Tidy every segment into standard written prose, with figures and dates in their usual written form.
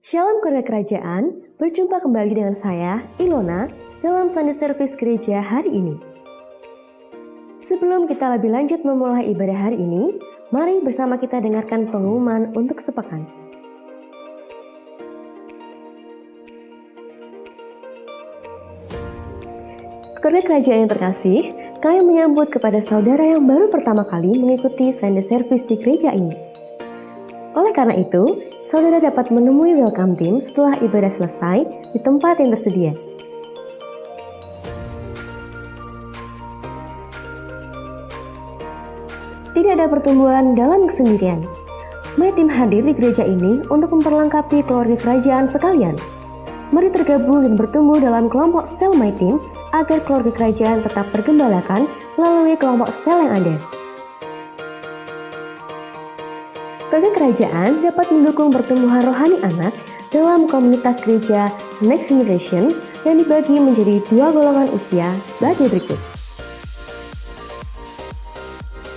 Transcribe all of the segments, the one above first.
Shalom keluarga kerajaan, berjumpa kembali dengan saya, Ilona, dalam Sunday Service Gereja hari ini. Sebelum kita lebih lanjut memulai ibadah hari ini, mari bersama kita dengarkan pengumuman untuk sepekan. Keluarga kerajaan yang terkasih, kami menyambut kepada saudara yang baru pertama kali mengikuti Sunday Service di gereja ini. Oleh karena itu, saudara dapat menemui welcome team setelah ibadah selesai di tempat yang tersedia. Tidak ada pertumbuhan dalam kesendirian. My Team hadir di gereja ini untuk memperlengkapi keluarga kerajaan sekalian. Mari tergabung dan bertumbuh dalam kelompok sel My Team agar keluarga kerajaan tetap bergembalakan melalui kelompok sel yang ada. Keluarga kerajaan dapat mendukung pertumbuhan rohani anak dalam komunitas gereja Next Generation yang dibagi menjadi 2 golongan usia sebagai berikut.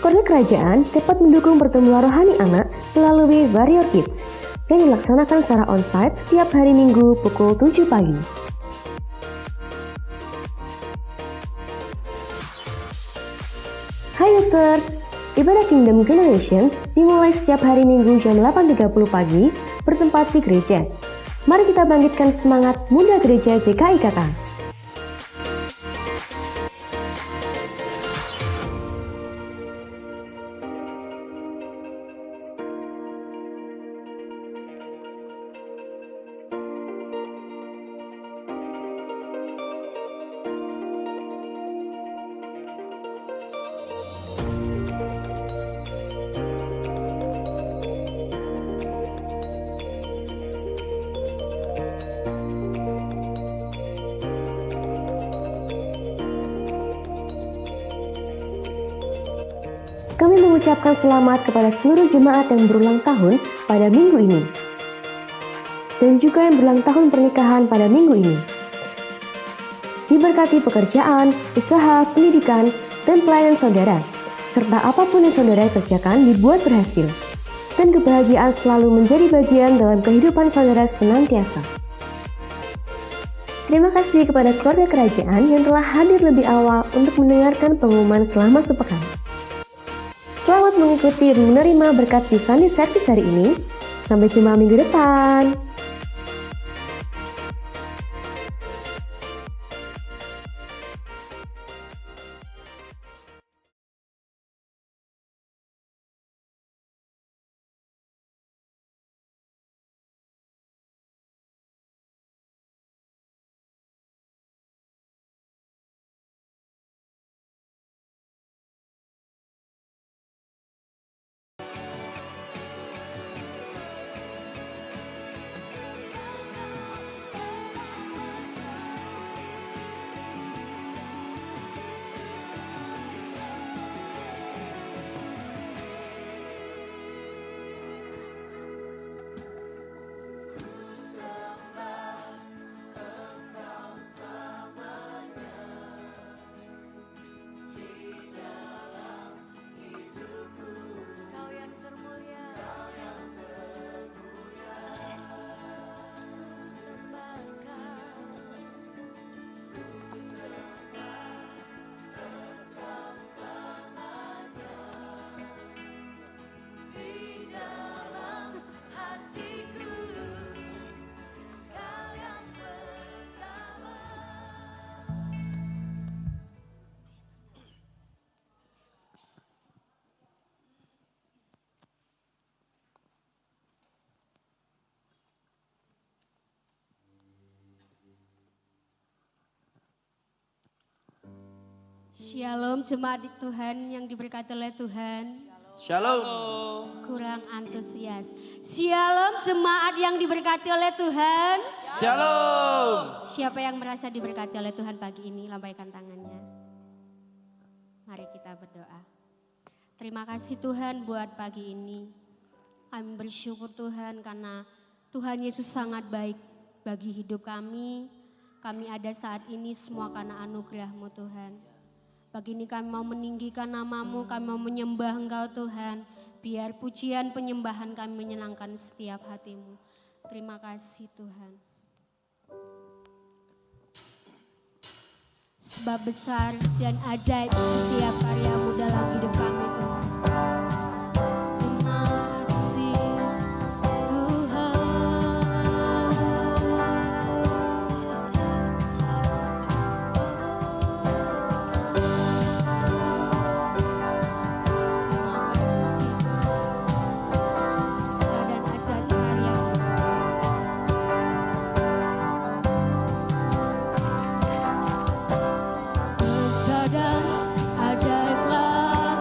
Keluarga kerajaan dapat mendukung pertumbuhan rohani anak melalui Warrior Kids yang dilaksanakan secara onsite setiap hari Minggu pukul 7 pagi. Hai Dokters, ibadah Kingdom Generation dimulai setiap hari Minggu jam 8.30 pagi bertempat di gereja. Mari kita bangkitkan semangat muda gereja JKIKK. Kami mengucapkan selamat kepada seluruh jemaat yang berulang tahun pada minggu ini. Dan juga yang berulang tahun pernikahan pada minggu ini. Diberkati pekerjaan, usaha, pendidikan, dan pelayanan saudara. Serta apapun yang saudara kerjakan dibuat berhasil. Dan kebahagiaan selalu menjadi bagian dalam kehidupan saudara senantiasa. Terima kasih kepada keluarga kerajaan yang telah hadir lebih awal untuk mendengarkan pengumuman selama sepekan. Selamat mengikuti dan menerima berkat di Sunday Service hari ini. Sampai jumpa minggu depan. Shalom jemaat Tuhan yang diberkati oleh Tuhan. Shalom. Kurang antusias. Shalom jemaat yang diberkati oleh Tuhan. Shalom. Siapa yang merasa diberkati oleh Tuhan pagi ini, lambaikan tangannya. Mari kita berdoa. Terima kasih Tuhan buat pagi ini. Kami bersyukur Tuhan karena Tuhan Yesus sangat baik bagi hidup kami. Kami ada saat ini semua karena anugerah-Mu Tuhan. Pagi ini kami mau meninggikan nama-Mu, kami mau menyembah Engkau Tuhan. Biar pujian penyembahan kami menyenangkan setiap hati-Mu. Terima kasih Tuhan. Sebab besar dan ajaib setiap karya-Mu dalam hidup kami Tuhan. Terima kasih Tuhan. Terima kasih besar dan ajaib karya-Mu. Besar dan ajaiblah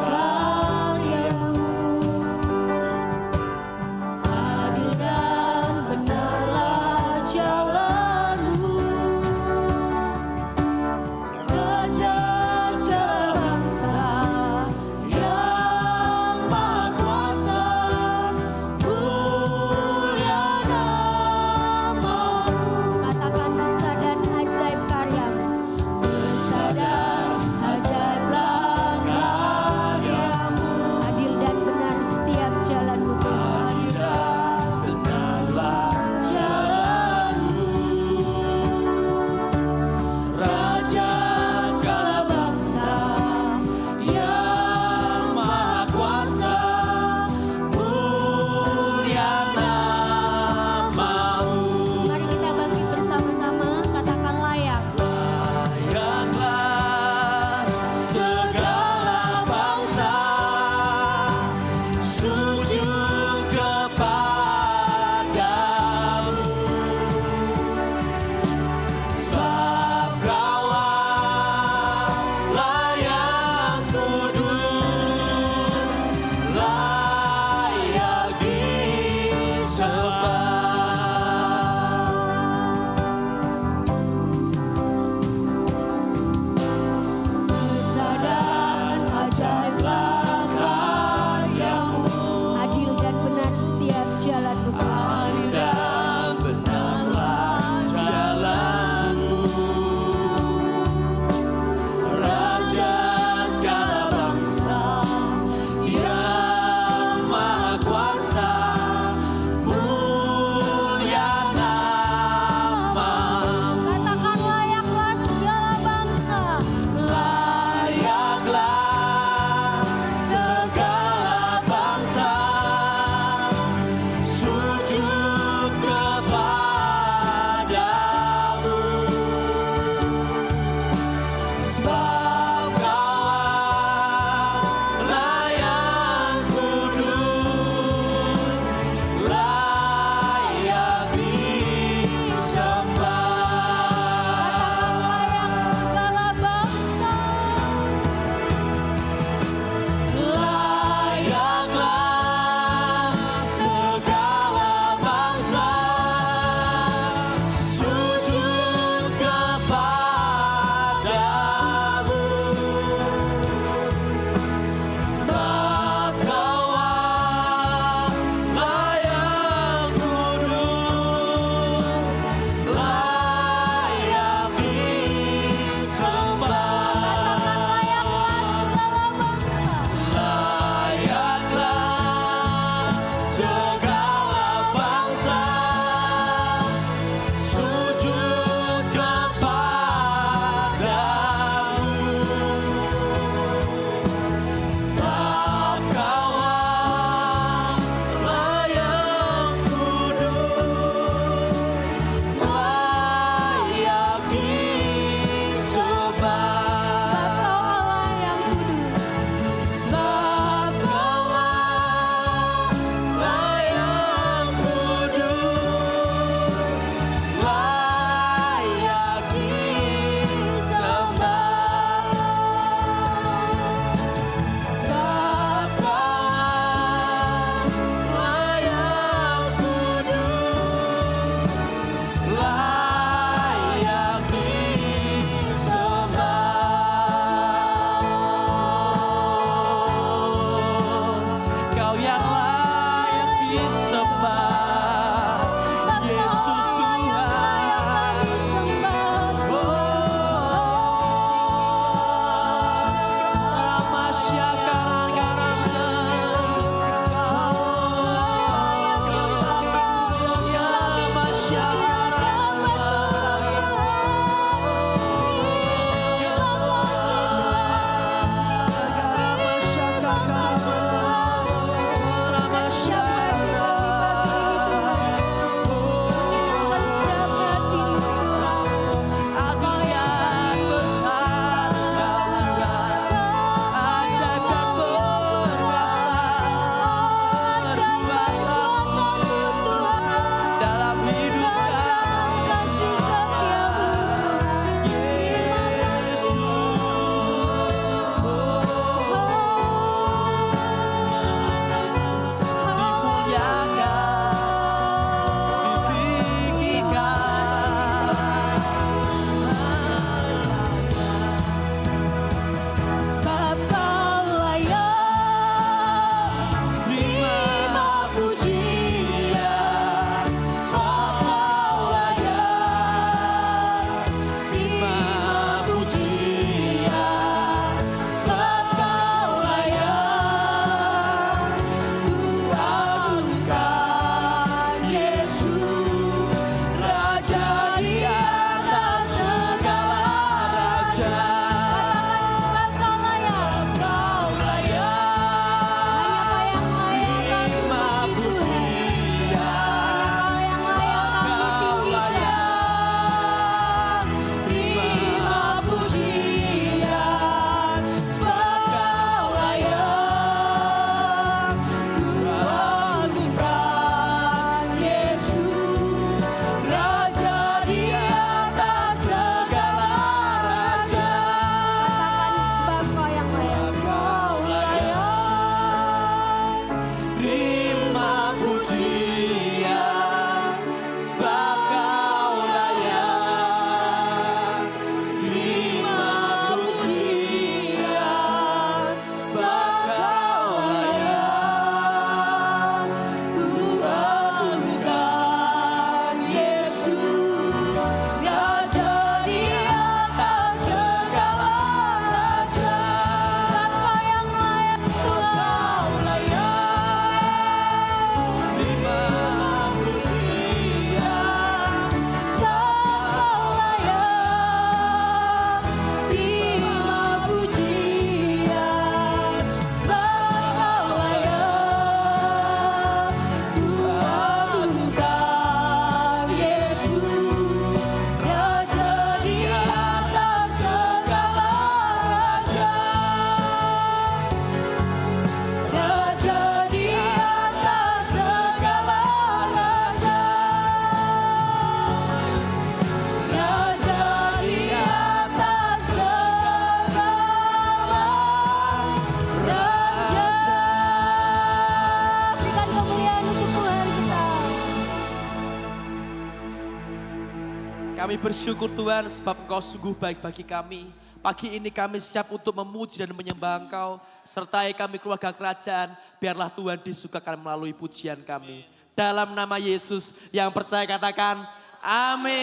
Kami bersyukur Tuhan sebab Engkau sungguh baik bagi kami. Pagi ini kami siap untuk memuji dan menyembah Engkau. Sertai kami keluarga kerajaan, biarlah Tuhan disukakan melalui pujian kami. Dalam nama Yesus yang percaya katakan amin.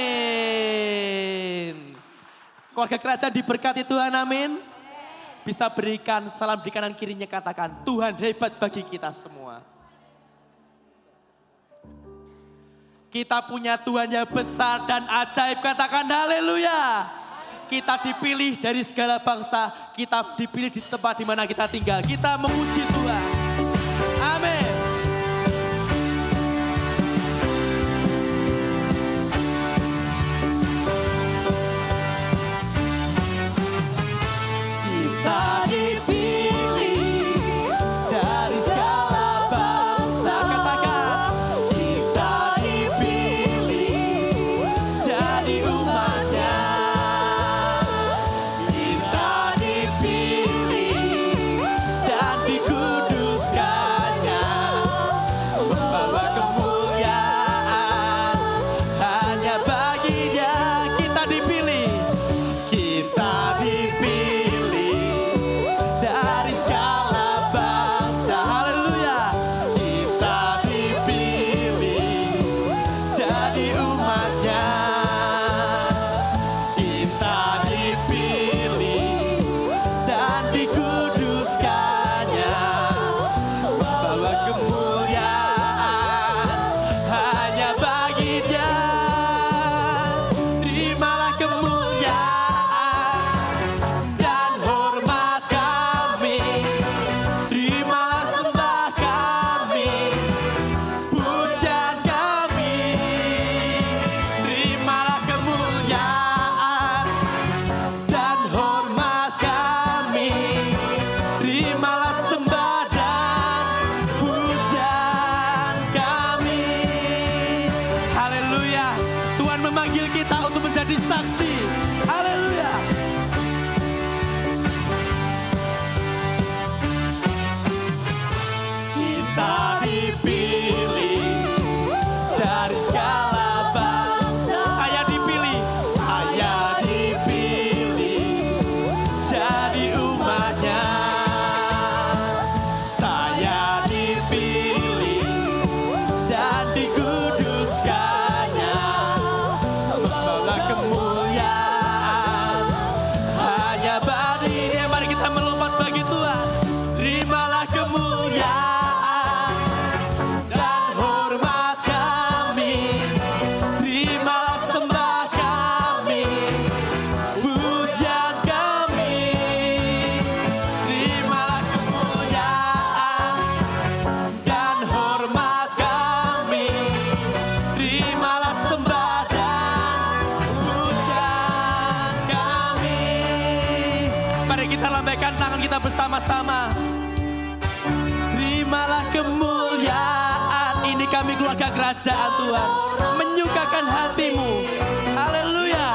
Keluarga kerajaan diberkati Tuhan, amin. Bisa berikan salam di kanan kirinya, katakan Tuhan hebat bagi kita semua. Kita punya Tuhan yang besar dan ajaib, katakan haleluya. Kita dipilih dari segala bangsa, kita dipilih di tempat di mana kita tinggal. Kita memuji Tuhan. Amin. Kita dipilih dari segala bangsa, katakan kita dipilih jadi umatnya. Kita dipilih dan dikuduskannya, membawa kemuliaan hanya bagi Dia. Kita dipilih, kita dipilih dari segala bangsa, haleluya. Kita dipilih jadi umatnya. Kita dipilih dan dikuduskannya, membawa kemuliaan hanya bagi Dia. Terimalah kemuliaan dan hormat kami, terimalah sembah kami, pujian kami. Terimalah kemuliaan dan hormat kami, terimalah sembah dan pujian kami. Haleluya. Tuhan memanggil kita untuk menjadi saksi. Haleluya. Kita dipilih dari segala bangsa. Saya dipilih jadi umatnya. Saya dipilih dan dikuduskannya, membawa kemuliaan hanya bagi Dia. Mari kita melompat bagi Tuhan. Terimalah kemuliaan dan hormat kami, terimalah sembah kami, pujian kami. Terimalah kemuliaan dan hormat kami, terimalah sembah dan pujian kami. Mari kita lambaikan tangan kita bersama-sama. Terimalah kemuliaan. Ini kami keluarga kerajaan Tuhan, menyukakan hatimu. Haleluya.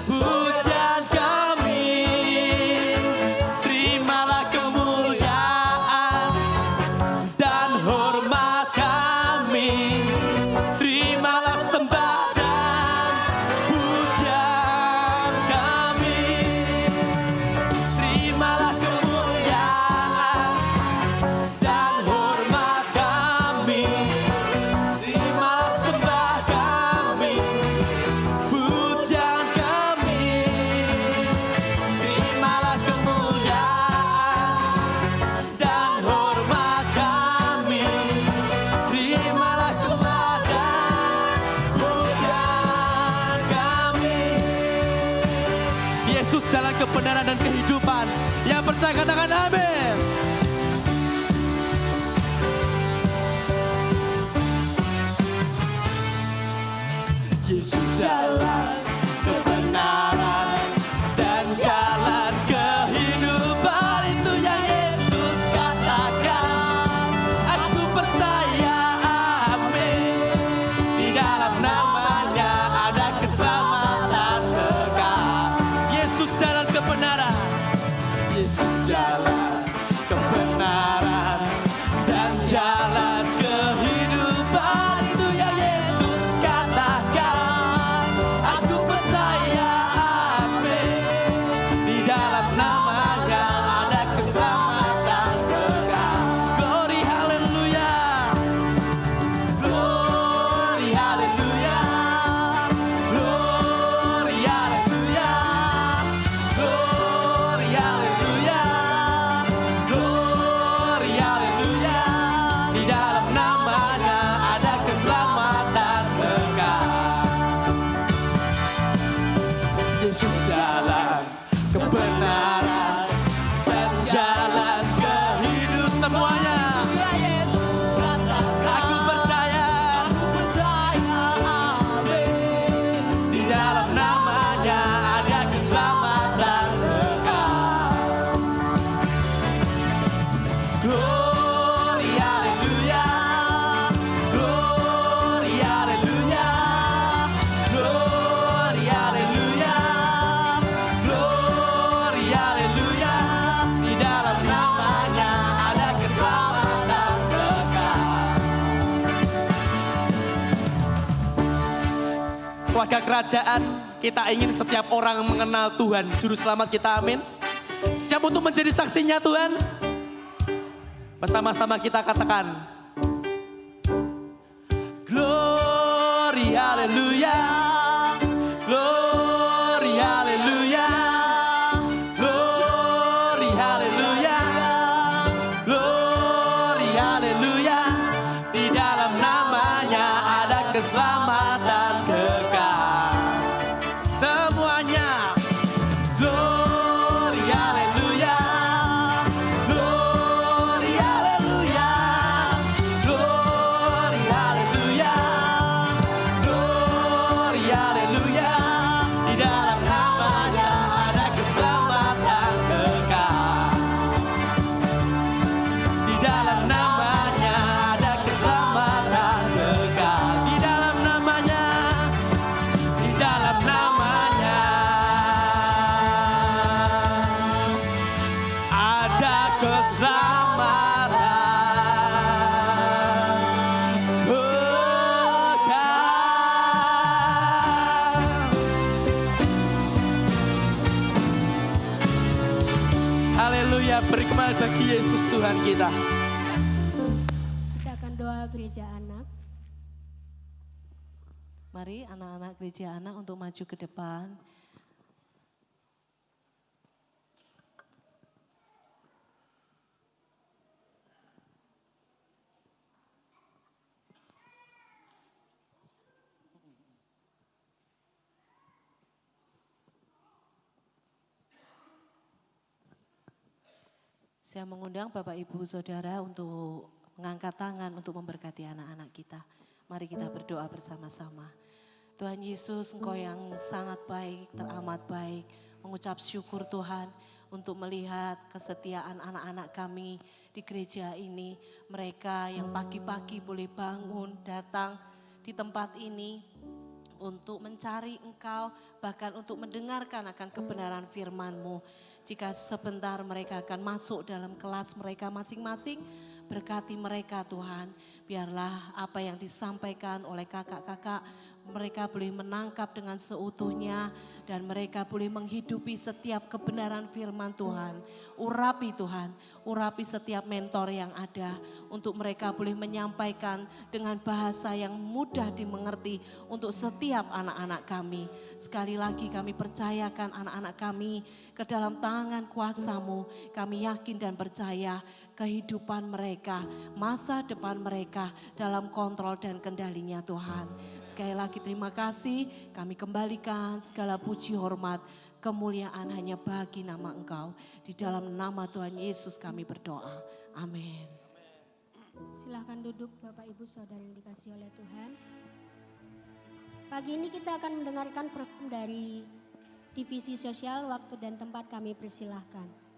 Pujian kami, terimalah kemuliaan dan hormat kami, terimalah sembah dan pujian kami. Terimalah kemuliaan dan hormat kami, terimalah sembah kami, pujian kami. Terimalah kemuliaan dan hormat kami, terimalah sembah dan pujian kami. Yesus jalan kebenaran dan kehidupan. Yang percaya katakan amin. Yesus jalan kebenaran dan jalan kehidupan. Itu yang Yesus katakan. Aku percaya amin. Di dalam namanya ada keselamatan kekal. Yesus jalan kebenaran. Yesus jalan kebenaran dan jalan kehidupan. Itu yang Yesus jalan kebenaran dan jalan kehidupan. Semuanya aku percaya, amin. Di dalam namanya ada keselamatan kekal. Glory haleluya, glory haleluya, glory haleluya, glory haleluya. Di dalam namanya ada keselamatan kekal. Keluarga kerajaan, kita ingin setiap orang mengenal Tuhan Juru Selamat kita, amin. Siap untuk menjadi saksinya Tuhan? Bersama-sama kita katakan, glory haleluya, glory haleluya, glory haleluya, glory haleluya. Di dalam namanya ada keselamatan kekal. Semuanya glory haleluya, glory haleluya, glory haleluya, glory haleluya. Di dalam namanya ada keselamatan kekal. Di dalam namanya ada keselamatan kekal. Di dalam namanya, di dalam namanya ada keselamatan kekal. Haleluya, beri kembali bagi Yesus Tuhan kita. Kita akan doa gereja anak. Mari anak-anak gereja anak untuk maju ke depan. Saya mengundang Bapak Ibu Saudara untuk mengangkat tangan untuk memberkati anak-anak kita. Mari kita berdoa bersama-sama. Tuhan Yesus, Engkau yang sangat baik, teramat baik. Mengucap syukur Tuhan untuk melihat kesetiaan anak-anak kami di gereja ini. Mereka yang pagi-pagi boleh bangun, datang di tempat ini untuk mencari Engkau, bahkan untuk mendengarkan akan kebenaran firman-Mu. Jika sebentar mereka akan masuk dalam kelas mereka masing-masing, berkati mereka Tuhan. Biarlah apa yang disampaikan oleh kakak-kakak, mereka boleh menangkap dengan seutuhnya dan mereka boleh menghidupi setiap kebenaran firman Tuhan. Urapi Tuhan, urapi setiap mentor yang ada untuk mereka boleh menyampaikan dengan bahasa yang mudah dimengerti untuk setiap anak-anak kami. Sekali lagi kami percayakan anak-anak kami ke dalam tangan kuasa-Mu. Kami yakin dan percaya kehidupan mereka, masa depan mereka dalam kontrol dan kendalinya Tuhan. Sekali lagi terima kasih, kami kembalikan segala puji hormat, kemuliaan hanya bagi nama Engkau. Di dalam nama Tuhan Yesus kami berdoa. Amin. Silahkan duduk Bapak Ibu Saudara yang dikasihi oleh Tuhan. Pagi ini kita akan mendengarkan firman dari Divisi Sosial, waktu dan tempat kami persilahkan.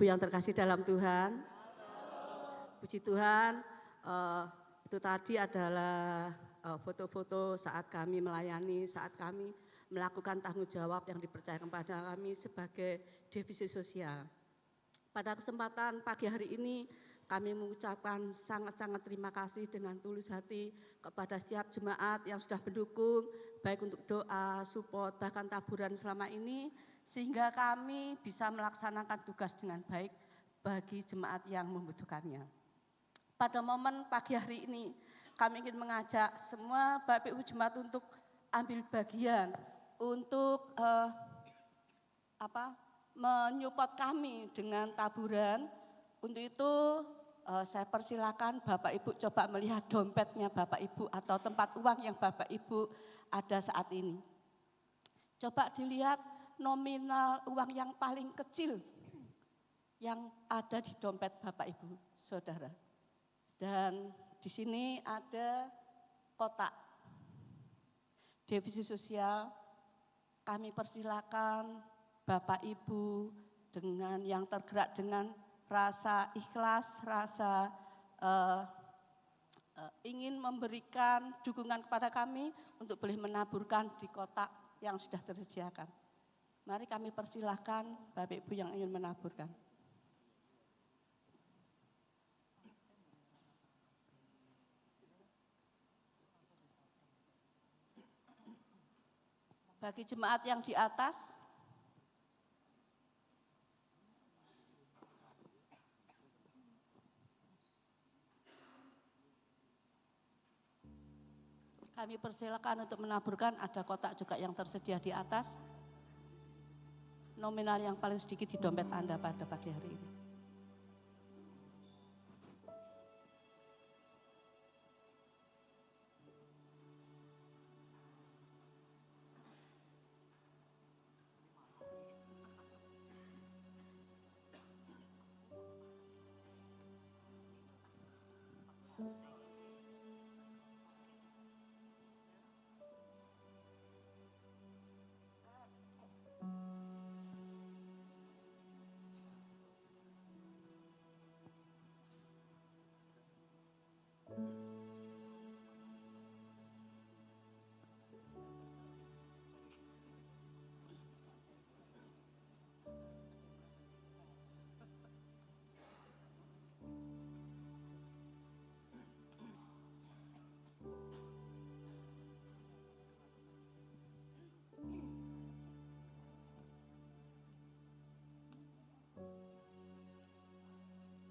yang terkasih dalam Tuhan. Puji Tuhan, itu tadi adalah foto-foto saat kami melayani, saat kami melakukan tanggung jawab yang dipercayakan kepada kami sebagai divisi sosial. Pada kesempatan pagi hari ini kami mengucapkan sangat-sangat terima kasih dengan tulus hati kepada setiap jemaat yang sudah mendukung, baik untuk doa, support, bahkan taburan selama ini, sehingga kami bisa melaksanakan tugas dengan baik bagi jemaat yang membutuhkannya. Pada momen pagi hari ini, kami ingin mengajak semua Bapak Ibu jemaat untuk ambil bagian, untuk menyupport kami dengan taburan. Untuk itu saya persilakan Bapak Ibu coba melihat dompetnya Bapak Ibu atau tempat uang yang Bapak Ibu ada saat ini. Coba dilihat nominal uang yang paling kecil yang ada di dompet Bapak Ibu Saudara. Dan di sini ada kotak divisi sosial. Kami persilakan Bapak Ibu dengan yang tergerak dengan rasa ikhlas, rasa ingin memberikan dukungan kepada kami untuk boleh menaburkan di kotak yang sudah tersediakan. Mari kami persilahkan Bapak Ibu yang ingin menaburkan. Bagi jemaat yang di atas, kami persilakan untuk menaburkan, ada kotak juga yang tersedia di atas. Nominal yang paling sedikit di dompet Anda pada pagi hari ini.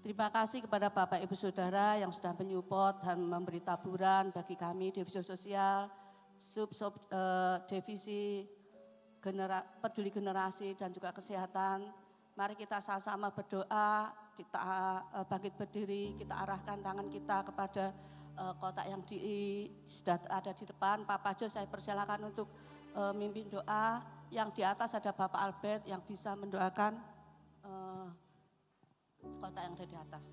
Terima kasih kepada Bapak Ibu Saudara yang sudah menyupport dan memberi taburan bagi kami divisi sosial, divisi peduli generasi dan juga kesehatan. Mari kita sama-sama berdoa, kita bangkit berdiri, kita arahkan tangan kita kepada kotak yang sudah ada di depan. Pak Pajo saya persilakan untuk mimpin doa. Yang di atas ada Bapak Albert yang bisa mendoakan kotak yang ada di atas.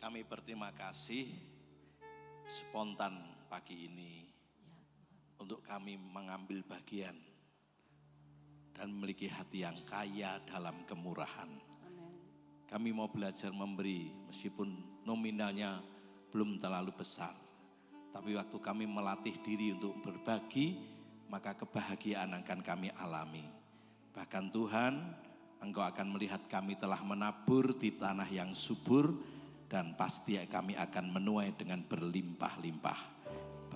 Kami berterima kasih spontan pagi ini untuk kami mengambil bagian dan memiliki hati yang kaya dalam kemurahan. Amen. Kami mau belajar memberi meskipun nominalnya belum terlalu besar. Tapi waktu kami melatih diri untuk berbagi, maka kebahagiaan akan kami alami. Bahkan Tuhan, Engkau akan melihat kami telah menabur di tanah yang subur, dan pasti kami akan menuai dengan berlimpah-limpah.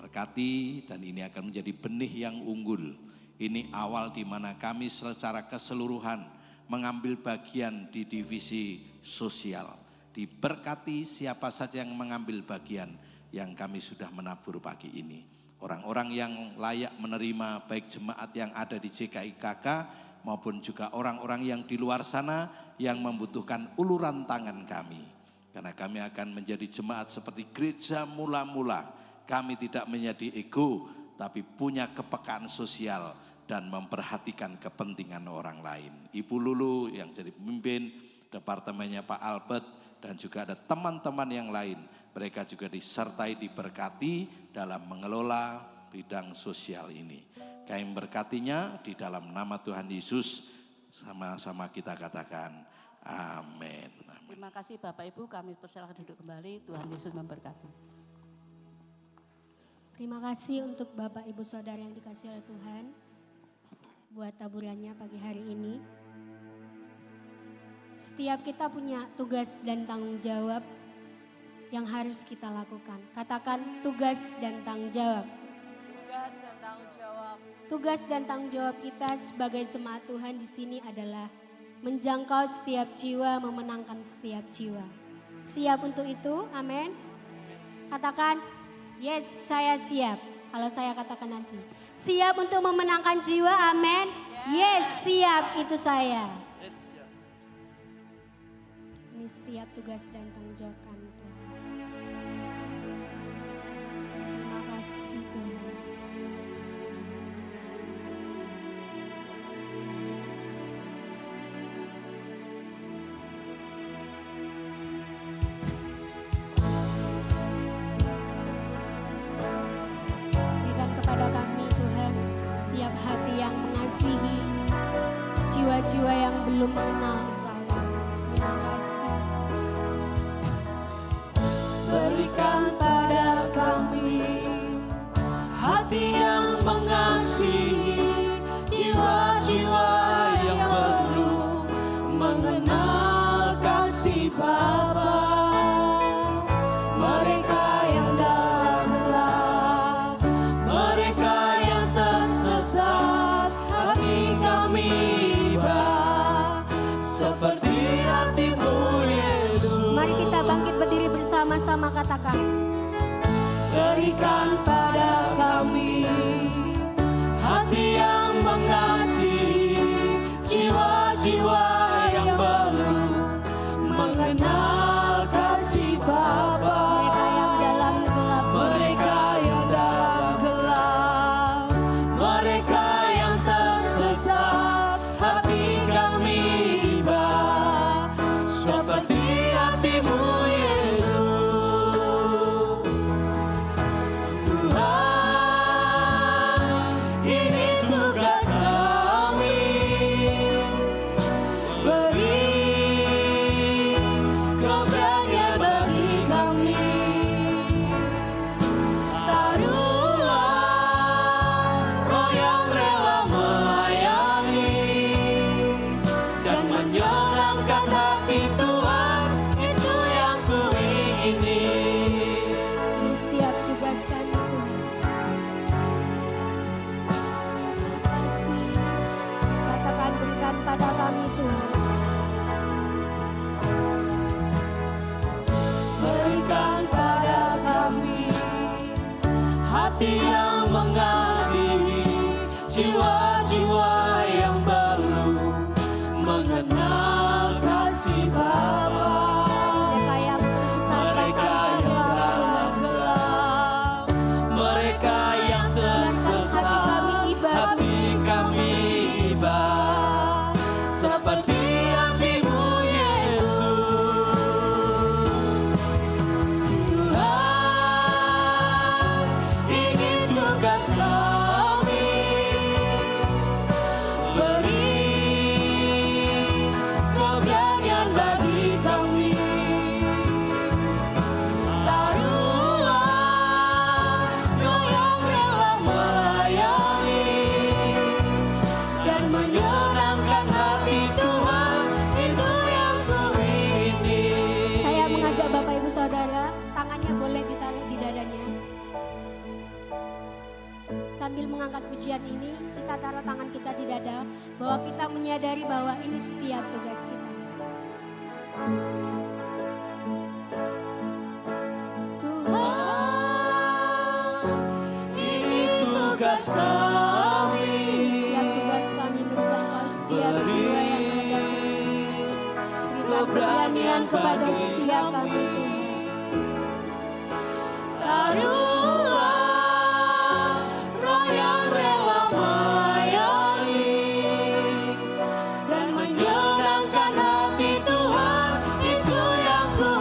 Berkati, dan ini akan menjadi benih yang unggul. Ini awal di mana kami secara keseluruhan mengambil bagian di divisi sosial. Diberkati siapa saja yang mengambil bagian yang kami sudah menabur pagi ini. Orang-orang yang layak menerima, baik jemaat yang ada di JKIKK maupun juga orang-orang yang di luar sana yang membutuhkan uluran tangan kami. Karena kami akan menjadi jemaat seperti gereja mula-mula. Kami tidak menjadi ego, tapi punya kepekaan sosial dan memperhatikan kepentingan orang lain. Ibu Lulu yang jadi pemimpin, departemennya Pak Albert, dan juga ada teman-teman yang lain. Mereka juga disertai, diberkati dalam mengelola bidang sosial ini. Kami memberkatinya di dalam nama Tuhan Yesus, sama-sama kita katakan amin. Terima kasih Bapak Ibu, kami persilakan duduk kembali. Tuhan Yesus memberkati. Terima kasih untuk Bapak Ibu Saudara yang dikasih oleh Tuhan buat taburannya pagi hari ini. Setiap kita punya tugas dan tanggung jawab yang harus kita lakukan. Katakan tugas dan tanggung jawab. Tugas dan tanggung jawab. Tugas dan tanggung jawab kita sebagai jemaat Tuhan di sini adalah menjangkau setiap jiwa, memenangkan setiap jiwa. Siap untuk itu? Amin. Katakan, yes, saya siap. Kalau saya katakan nanti, siap untuk memenangkan jiwa, amin. Yes, siap, itu saya. Ini setiap tugas dan tanggung jawab kami Tuhan. Terima kasih Tuhan. Berikan kepada kami Tuhan setiap hati yang mengasihi, jiwa-jiwa yang belum mengenal Engkau. Terima kasih. Berikan pada kami hati yang mengasihi, jiwa-jiwa yang belum mengenal kasih Bapa. Mereka yang dalam gelap, mereka yang tersesat, hati kami iba seperti hatimu Yesus. Mari kita bangkit berdiri bersama-sama, katakan. Berikan pada kami hati yang mengasihi, jiwa-jiwa yang belum mengenal kasih Bapa. Mereka yang dalam gelap, Mereka yang dalam gelap, mereka yang tersesat, hati kami iba seperti hatimu Yesus. Tuhan, ini tugas kami, beri keberanian bagi kami. Taruhlah roh yang rela melayani dan menyenangkan hati Tuhan, itu yang kuingini. ini setiap tugas kami Tuhan. Terima kasih. Katakan, berikan pada kami Tuhan. Berikan pada kami hati yang mengasihi, jiwa-jiwa yang belum mengenal kasih Bapa. Mereka yang tersesat, Mereka yang dalam gelap, mereka yang tersesat, hati kami iba seperti hatimu Yesus. Tuhan, ini tugas kami, beri keberanian bagi kami. Taruhlah roh yang rela melayani dan menyenangkan hati Tuhan, itu yang kuingini. saya mengajak Bapak Ibu Saudara, tangannya boleh ditaruh di dadanya. Sambil mengangkat pujian ini, kita taruh tangan kita di dada, bahwa kita menyadari bahwa ini setiap tugas kita. Tuhan, ini tugas kami, Setiap tugas kami menjangkau setiap jiwa yang ada. Berikan keberanian kepada setiap kami Tuhan. taruhlah roh yang rela melayani dan menyenangkan hati Tuhan, itu yang ku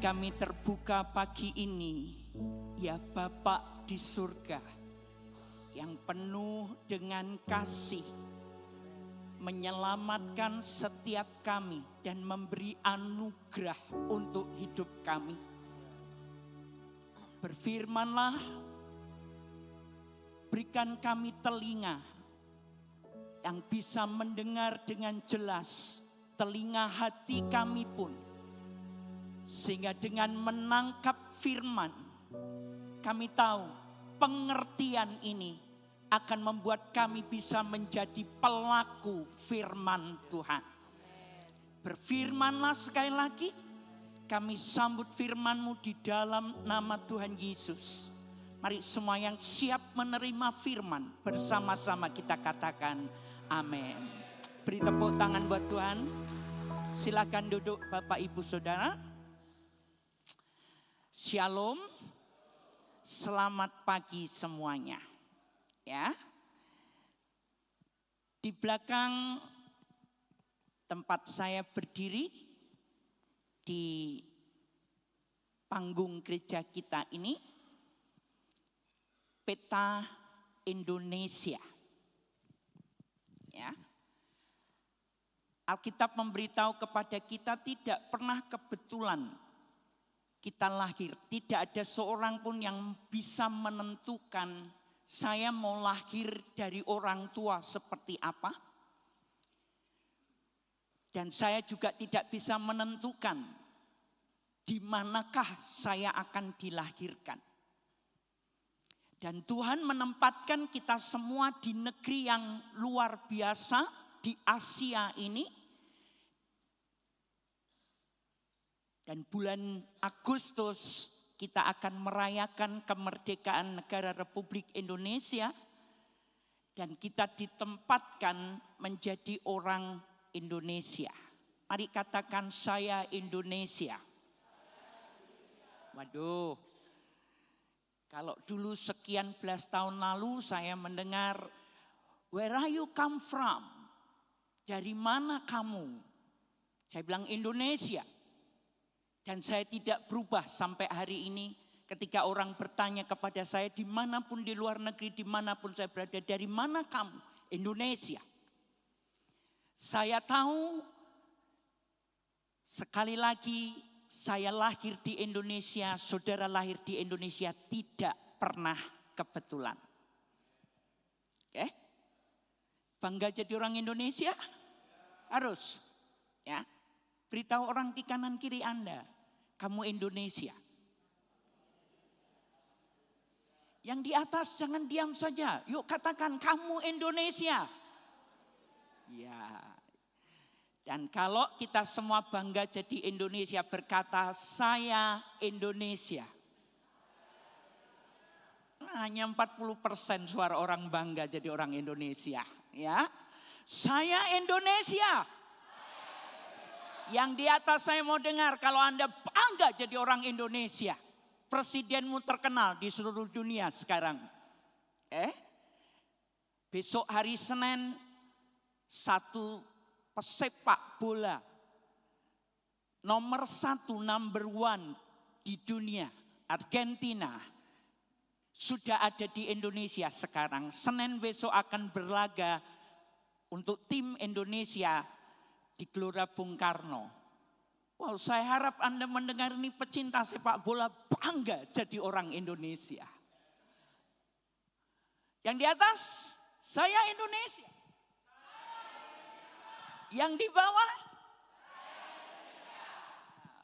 kami terbuka pagi ini, ya Bapa di surga yang penuh dengan kasih, menyelamatkan setiap kami dan memberi anugerah untuk hidup kami. Berfirmanlah, berikan kami telinga yang bisa mendengar dengan jelas, telinga hati kami pun, sehingga dengan menangkap firman, kami tahu pengertian ini akan membuat kami bisa menjadi pelaku firman Tuhan. Berfirmanlah sekali lagi, kami sambut firman-Mu di dalam nama Tuhan Yesus. Mari semua yang siap menerima firman, bersama-sama kita katakan amin. Beri tepuk tangan buat Tuhan. Silakan duduk Bapak Ibu Saudara. Shalom. Selamat pagi semuanya. Ya. Di belakang tempat saya berdiri di panggung gereja kita ini peta Indonesia. Ya. Alkitab memberitahu kepada kita tidak pernah kebetulan kita lahir. Tidak ada seorang pun yang bisa menentukan saya mau lahir dari orang tua seperti apa. Dan saya juga tidak bisa menentukan di manakah saya akan dilahirkan. Dan Tuhan menempatkan kita semua di negeri yang luar biasa, di Asia ini. Dan bulan Agustus kita akan merayakan kemerdekaan negara Republik Indonesia. Dan kita ditempatkan menjadi orang Indonesia. Mari katakan saya Indonesia. Waduh, kalau dulu sekian belas tahun lalu saya mendengar, where are you come from? Dari mana kamu? Saya bilang Indonesia. Dan saya tidak berubah sampai hari ini ketika orang bertanya kepada saya dimanapun di luar negeri, dimanapun saya berada, dari mana kamu? Indonesia. Saya tahu sekali lagi saya lahir di Indonesia, saudara lahir di Indonesia tidak pernah kebetulan. Oke? Bangga jadi orang Indonesia? Harus. Ya. Beritahu orang di kanan kiri Anda, kamu Indonesia. Yang di atas jangan diam saja. Yuk katakan kamu Indonesia. Ya. Dan kalau kita semua bangga jadi Indonesia, berkata saya Indonesia. Hanya 40% suara orang bangga jadi orang Indonesia. Ya, saya Indonesia. Yang di atas saya mau dengar kalau Anda bangga jadi orang Indonesia. Presidenmu terkenal di seluruh dunia sekarang. Besok hari Senin, satu pesepak bola nomor 1, number 1 di dunia, Argentina, sudah ada di Indonesia sekarang. Senin besok akan berlaga untuk tim Indonesia di Gelora Bung Karno. Wow, saya harap Anda mendengar ini pecinta sepak bola bangga jadi orang Indonesia. Yang di atas, saya Indonesia. Yang di bawah,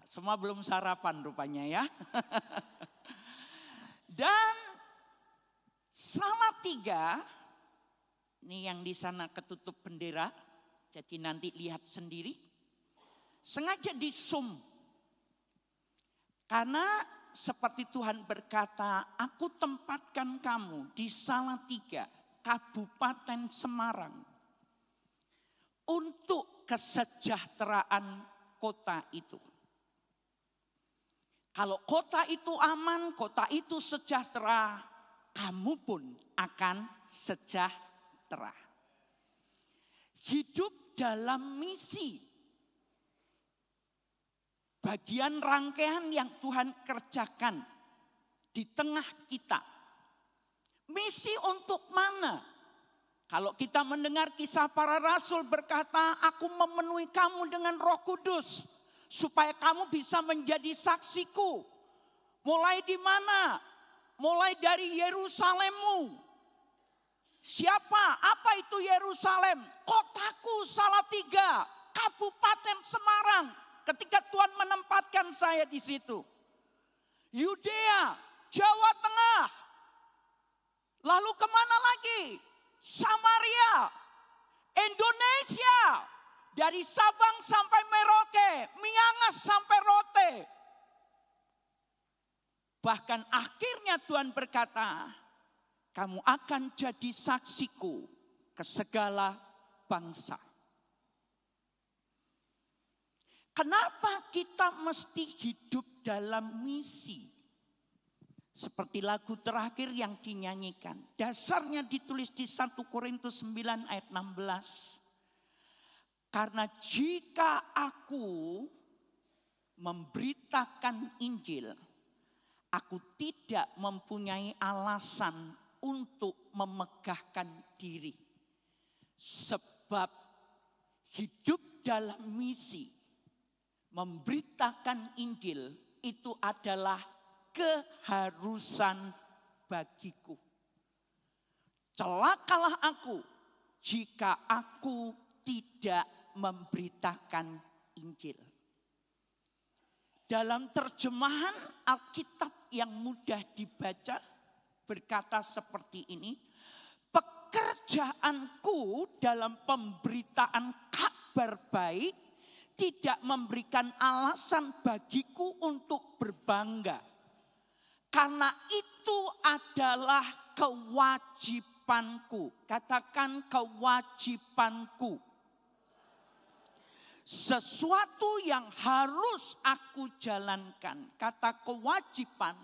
semua belum sarapan rupanya ya. Dan Salatiga, ini yang di sana ketutup bendera, jadi nanti lihat sendiri. Sengaja di zoom. Karena seperti Tuhan berkata, aku tempatkan kamu di Salatiga, Kabupaten Semarang. Untuk kesejahteraan kota itu. Kalau kota itu aman, kota itu sejahtera, kamu pun akan sejahtera. Hidup dalam misi. bagian rangkaian yang Tuhan kerjakan di tengah kita. Misi untuk mana? Kalau kita mendengar Kisah Para Rasul berkata, aku memenuhi kamu dengan Roh Kudus supaya kamu bisa menjadi saksiku. Mulai di mana? Mulai dari Yerusalemmu. Siapa? Apa itu Yerusalem? Kotaku Salatiga, Kabupaten Semarang. Ketika Tuhan menempatkan saya di situ. Yudea, Jawa Tengah. Lalu kemana lagi? Samaria, Indonesia. Dari Sabang sampai Merauke, Miangas sampai Rote. Bahkan akhirnya Tuhan berkata, kamu akan jadi saksiku ke segala bangsa. Kenapa kita mesti hidup dalam misi? Seperti lagu terakhir yang dinyanyikan. Dasarnya ditulis di 1 Korintus 9 ayat 16. Karena jika aku memberitakan Injil, aku tidak mempunyai alasan untuk memegahkan diri. Sebab hidup dalam misi, memberitakan Injil itu adalah keharusan bagiku. Celakalah aku jika aku tidak memberitakan Injil. Dalam terjemahan Alkitab yang mudah dibaca berkata seperti ini, pekerjaanku dalam pemberitaan kabar baik tidak memberikan alasan bagiku untuk berbangga. Karena itu adalah kewajibanku. Katakan kewajibanku. Sesuatu yang harus aku jalankan. Kata kewajiban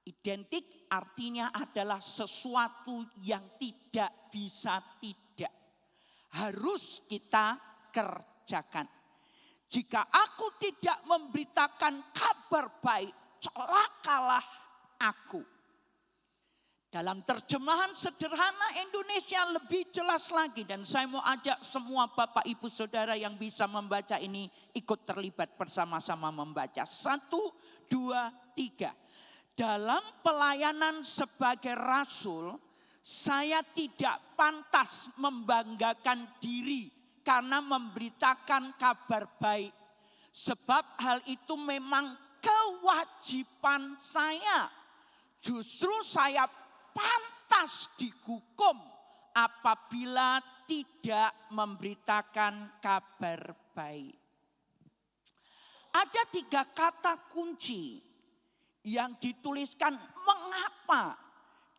identik artinya adalah sesuatu yang tidak bisa tidak. Harus kita kerjakan. Jika aku tidak memberitakan kabar baik, celakalah aku. Dalam terjemahan sederhana Indonesia lebih jelas lagi. Dan saya mau ajak semua Bapak Ibu Saudara yang bisa membaca ini ikut terlibat bersama-sama membaca. 1, 2, 3. Dalam pelayanan sebagai rasul, saya tidak pantas membanggakan diri karena memberitakan kabar baik. Sebab hal itu memang kewajiban saya. Justru saya pantas dihukum apabila tidak memberitakan kabar baik. Ada 3 kata kunci yang dituliskan mengapa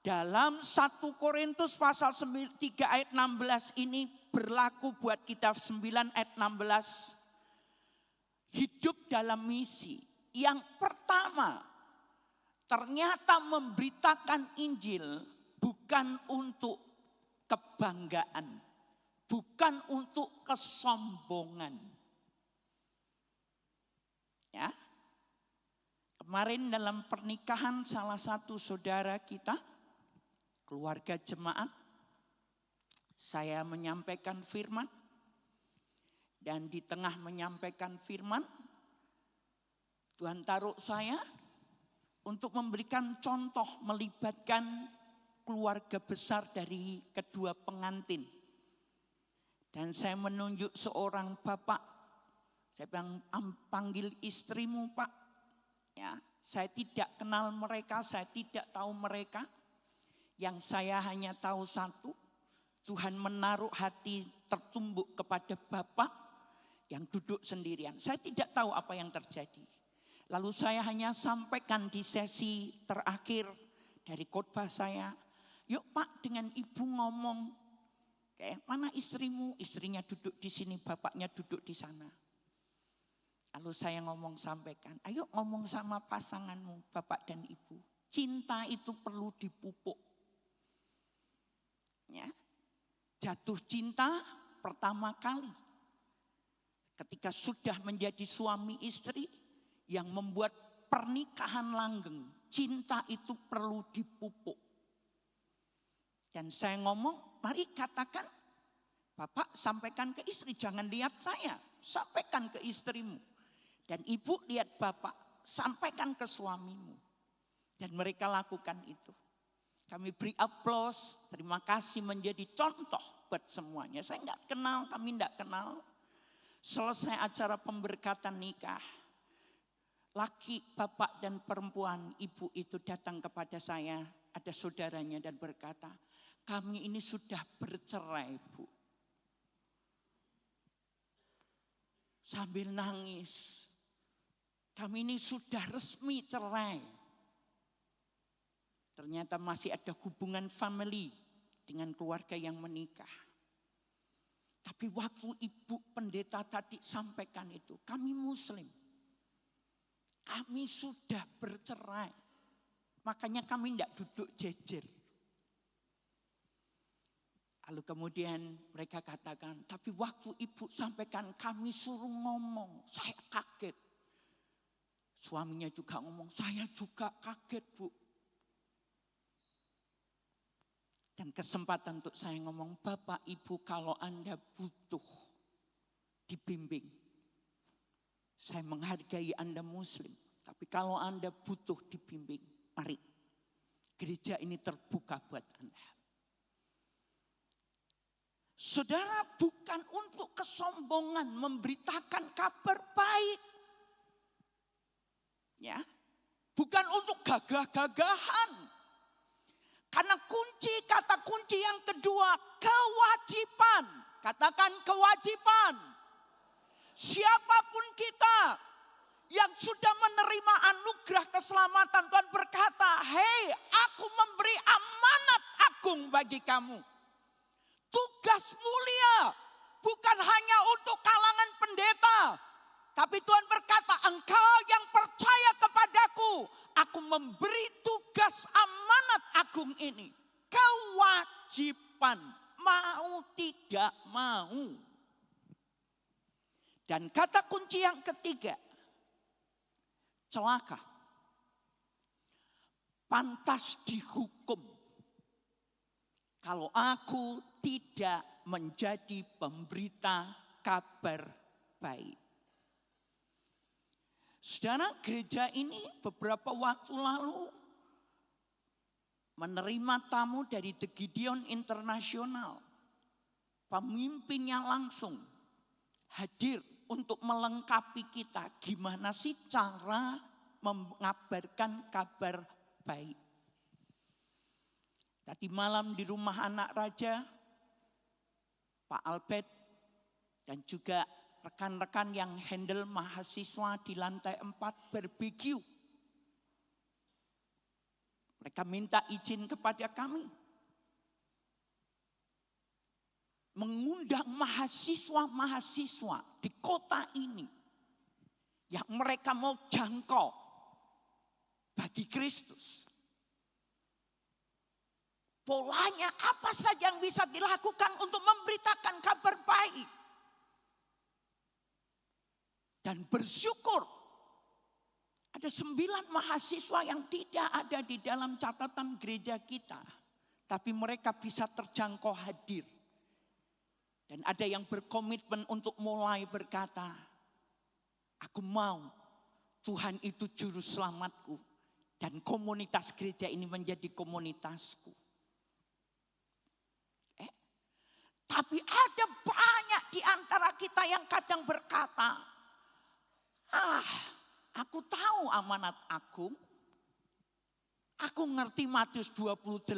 dalam 1 Korintus pasal 3 ayat 16 ini berlaku buat kita 9 ayat 16. Hidup dalam misi. Yang pertama, ternyata memberitakan Injil bukan untuk kebanggaan, bukan untuk kesombongan. Ya. Kemarin dalam pernikahan salah satu saudara kita, keluarga jemaat, saya menyampaikan firman. Dan di tengah menyampaikan firman, Tuhan taruh saya untuk memberikan contoh melibatkan keluarga besar dari kedua pengantin. Dan saya menunjuk seorang bapak, saya panggil istrimu Pak. Ya, saya tidak kenal mereka, saya tidak tahu mereka. Yang saya hanya tahu satu, Tuhan menaruh hati tertumbuk kepada bapak yang duduk sendirian. Saya tidak tahu apa yang terjadi. Lalu saya hanya sampaikan di sesi terakhir dari khotbah saya. Yuk Pak, dengan ibu ngomong. Mana istrimu? Istrinya duduk di sini, bapaknya duduk di sana. Lalu saya ngomong sampaikan, ayo ngomong sama pasanganmu, bapak dan ibu. Cinta itu perlu dipupuk. Ya. Jatuh cinta pertama kali. Ketika sudah menjadi suami istri, yang membuat pernikahan langgeng. Cinta itu perlu dipupuk. Dan saya ngomong, mari katakan, Bapak sampaikan ke istri, jangan lihat saya, sampaikan ke istrimu. Dan ibu lihat Bapak, sampaikan ke suamimu. Dan mereka lakukan itu. Kami beri aplaus, terima kasih menjadi contoh buat semuanya. Saya nggak kenal, kami nggak kenal. Selesai acara pemberkatan nikah, laki, bapak dan perempuan, ibu itu datang kepada saya, ada saudaranya dan berkata, kami ini sudah bercerai, Bu. Sambil nangis, kami ini sudah resmi cerai. Ternyata masih ada hubungan family dengan keluarga yang menikah. Tapi waktu ibu pendeta tadi sampaikan itu, kami muslim. Kami sudah bercerai. Makanya kami tidak duduk jejer. Lalu kemudian mereka katakan, tapi waktu ibu sampaikan kami suruh ngomong. Saya kaget. Suaminya juga ngomong, saya juga kaget, Bu. Dan kesempatan untuk saya ngomong, Bapak Ibu kalau Anda butuh dibimbing. Saya menghargai Anda muslim. Tapi kalau Anda butuh dibimbing, mari. Gereja ini terbuka buat Anda. Saudara, bukan untuk kesombongan memberitakan kabar baik. Ya, bukan untuk gagah-gagahan. Karena kata kunci yang kedua, kewajiban. Katakan kewajiban. Siapapun kita yang sudah menerima anugerah keselamatan, Tuhan berkata, hei, aku memberi amanat agung bagi kamu. Tugas mulia, bukan hanya untuk kalangan pendeta. Tapi Tuhan berkata, engkau yang percaya kepadaku, aku memberi tugas amanat agung ini. Kewajiban, mau tidak mau. Dan kata kunci yang ketiga, celaka. Pantas dihukum kalau aku tidak menjadi pemberita kabar baik. Saudara, gereja ini beberapa waktu lalu menerima tamu dari The Gideon International. Pemimpinnya langsung hadir untuk melengkapi kita. Gimana sih cara mengabarkan kabar baik. Tadi malam di rumah anak raja, Pak Albert dan juga rekan-rekan yang handle mahasiswa di lantai 4 barbeque. Mereka minta izin kepada kami. Mengundang mahasiswa-mahasiswa di kota ini. Yang mereka mau jangkau bagi Kristus. Polanya apa saja yang bisa dilakukan untuk memberitakan kabar baik. Dan bersyukur ada 9 mahasiswa yang tidak ada di dalam catatan gereja kita. Tapi mereka bisa terjangkau hadir. Dan ada yang berkomitmen untuk mulai berkata, aku mau Tuhan itu juru selamatku. Dan komunitas gereja ini menjadi komunitasku. Tapi ada banyak di antara kita yang kadang berkata, aku tahu amanat agung. Aku ngerti Matius 28,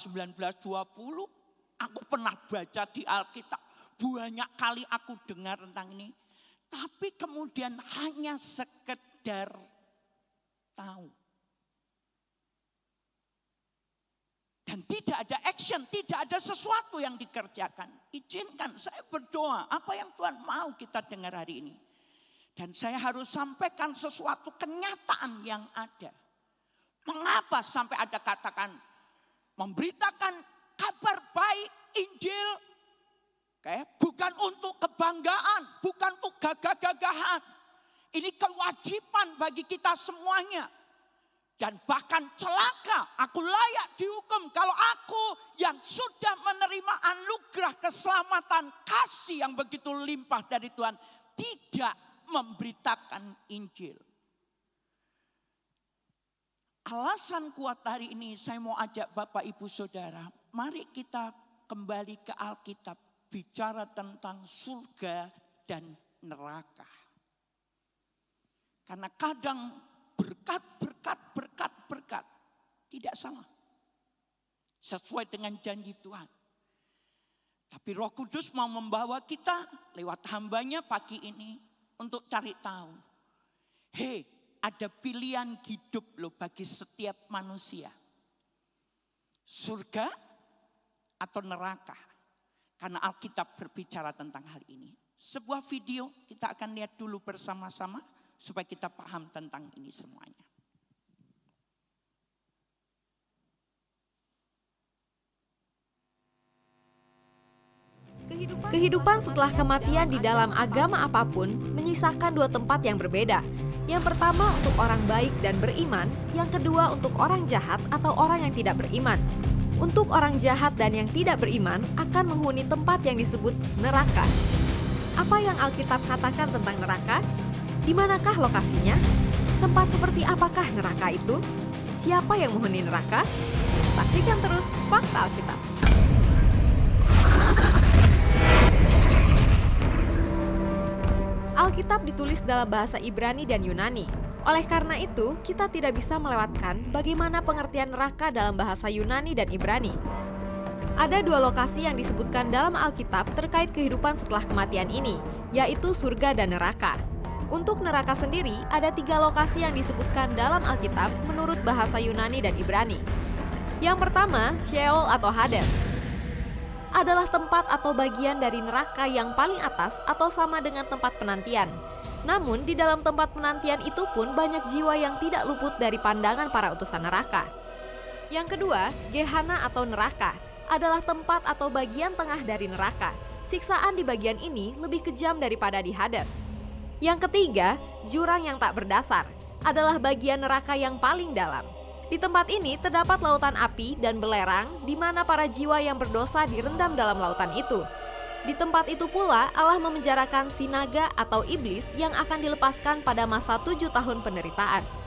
19, 20. Aku pernah baca di Alkitab. Banyak kali aku dengar tentang ini. Tapi kemudian hanya sekedar tahu. Dan tidak ada action, tidak ada sesuatu yang dikerjakan. Izinkan saya berdoa, apa yang Tuhan mau kita dengar hari ini. Dan saya harus sampaikan sesuatu kenyataan yang ada. Mengapa sampai ada katakan, memberitakan kabar baik Injil, bukan untuk kebanggaan, bukan untuk gagah-gagahan. Ini kewajiban bagi kita semuanya. Dan bahkan celaka, aku layak dihukum kalau aku yang sudah menerima anugerah keselamatan kasih yang begitu limpah dari Tuhan tidak memberitakan Injil. Alasan kuat hari ini saya mau ajak Bapak Ibu Saudara, mari kita kembali ke Alkitab bicara tentang surga dan neraka. Karena kadang berkat tidak salah. Sesuai dengan janji Tuhan. Tapi Roh Kudus mau membawa kita lewat hambanya pagi ini untuk cari tahu. Hei, ada pilihan hidup loh bagi setiap manusia. Surga atau neraka. Karena Alkitab berbicara tentang hal ini. Sebuah video kita akan lihat dulu bersama-sama supaya kita paham tentang ini semuanya. Kehidupan setelah kematian di dalam agama apapun menyisakan dua tempat yang berbeda. Yang pertama untuk orang baik dan beriman, yang kedua untuk orang jahat atau orang yang tidak beriman. Untuk orang jahat dan yang tidak beriman akan menghuni tempat yang disebut neraka. Apa yang Alkitab katakan tentang neraka? Di manakah lokasinya? Tempat seperti apakah neraka itu? Siapa yang menghuni neraka? Saksikan terus Fakta Alkitab. Alkitab ditulis dalam bahasa Ibrani dan Yunani. Oleh karena itu, kita tidak bisa melewatkan bagaimana pengertian neraka dalam bahasa Yunani dan Ibrani. Ada dua lokasi yang disebutkan dalam Alkitab terkait kehidupan setelah kematian ini, yaitu surga dan neraka. Untuk neraka sendiri, ada 3 lokasi yang disebutkan dalam Alkitab menurut bahasa Yunani dan Ibrani. Yang pertama, Sheol atau Hades. Adalah tempat atau bagian dari neraka yang paling atas atau sama dengan tempat penantian. Namun di dalam tempat penantian itu pun banyak jiwa yang tidak luput dari pandangan para utusan neraka. Yang kedua, Gehenna atau neraka adalah tempat atau bagian tengah dari neraka. Siksaan di bagian ini lebih kejam daripada di Hades. Yang ketiga, jurang yang tak berdasar adalah bagian neraka yang paling dalam. Di tempat ini terdapat lautan api dan belerang di mana para jiwa yang berdosa direndam dalam lautan itu. Di tempat itu pula Allah memenjarakan si naga atau iblis yang akan dilepaskan pada masa 7 tahun penderitaan.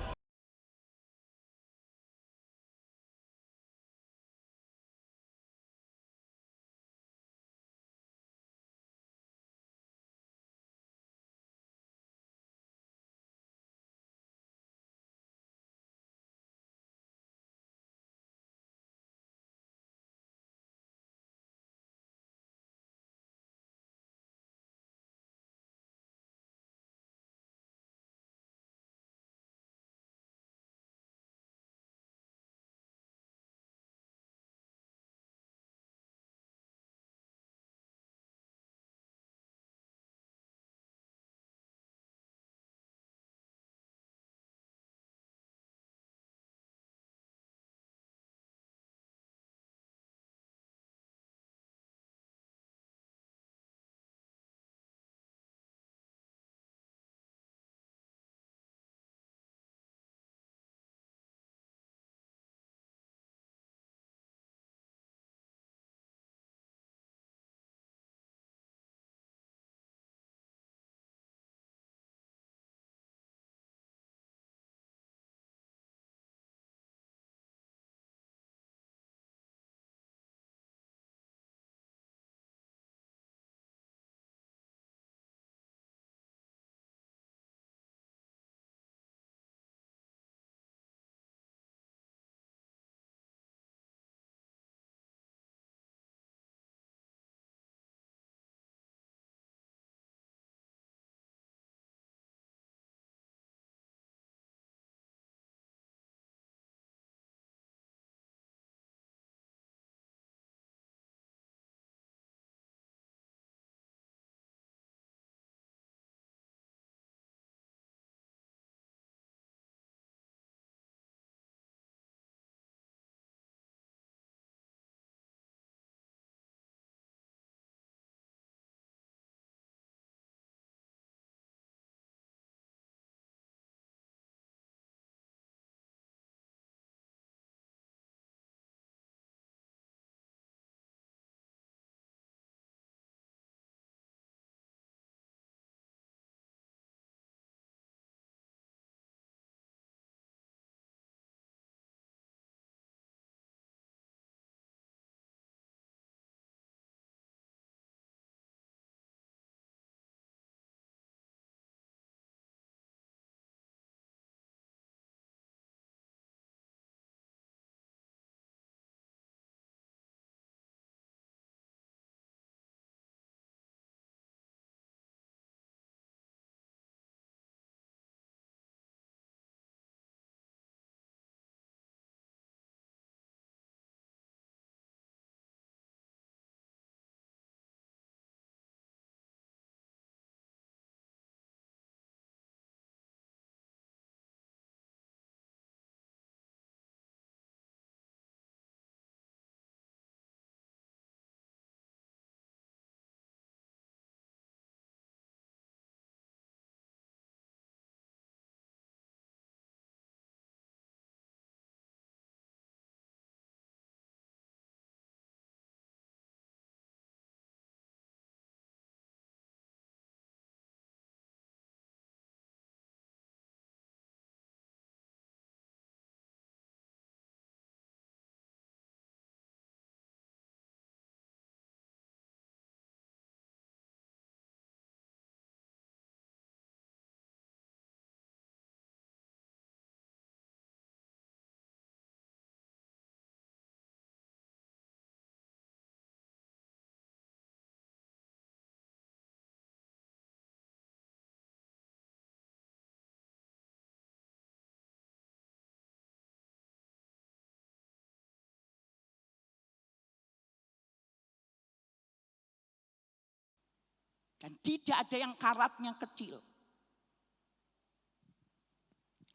Dan tidak ada yang karatnya kecil.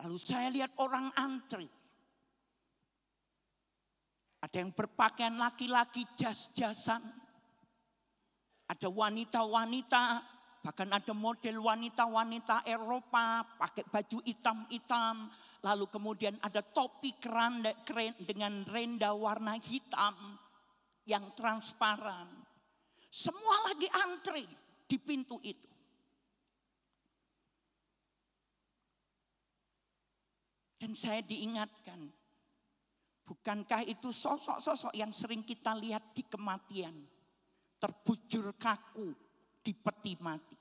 Lalu saya lihat orang antri. Ada yang berpakaian laki-laki jas-jasan. Ada wanita-wanita, bahkan ada model wanita-wanita Eropa pakai baju hitam-hitam. Lalu kemudian ada topi keren dengan renda warna hitam yang transparan. Semua lagi antri di pintu itu. Dan saya diingatkan, bukankah itu sosok-sosok yang sering kita lihat di kematian, terbujur kaku di peti mati.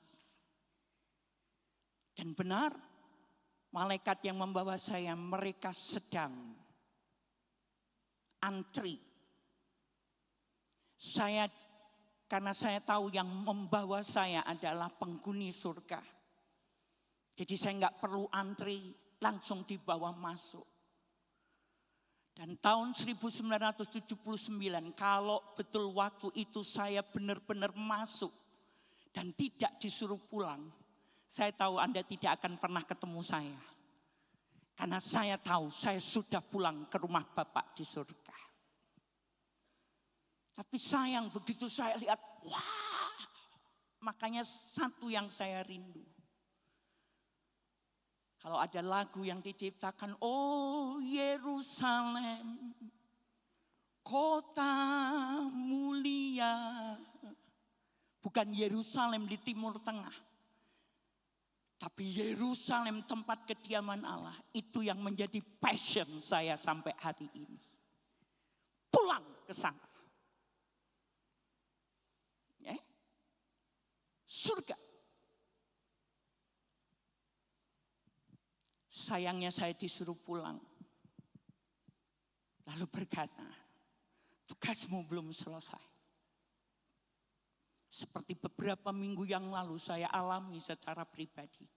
Dan benar, malaikat yang membawa saya, mereka sedang antri. Karena saya tahu yang membawa saya adalah penghuni surga. Jadi saya nggak perlu antri, langsung dibawa masuk. Dan tahun 1979, kalau betul waktu itu saya benar-benar masuk dan tidak disuruh pulang, saya tahu Anda tidak akan pernah ketemu saya. Karena saya tahu saya sudah pulang ke rumah Bapak di surga. Tapi sayang begitu saya lihat, wah, makanya satu yang saya rindu. Kalau ada lagu yang diciptakan, oh Yerusalem, kota mulia. Bukan Yerusalem di Timur Tengah. Tapi Yerusalem tempat kediaman Allah. Itu yang menjadi passion saya sampai hari ini. Pulang ke sana. Ya? Surga. Sayangnya saya disuruh pulang. Lalu berkata, tugasmu belum selesai. Seperti beberapa minggu yang lalu saya alami secara pribadi.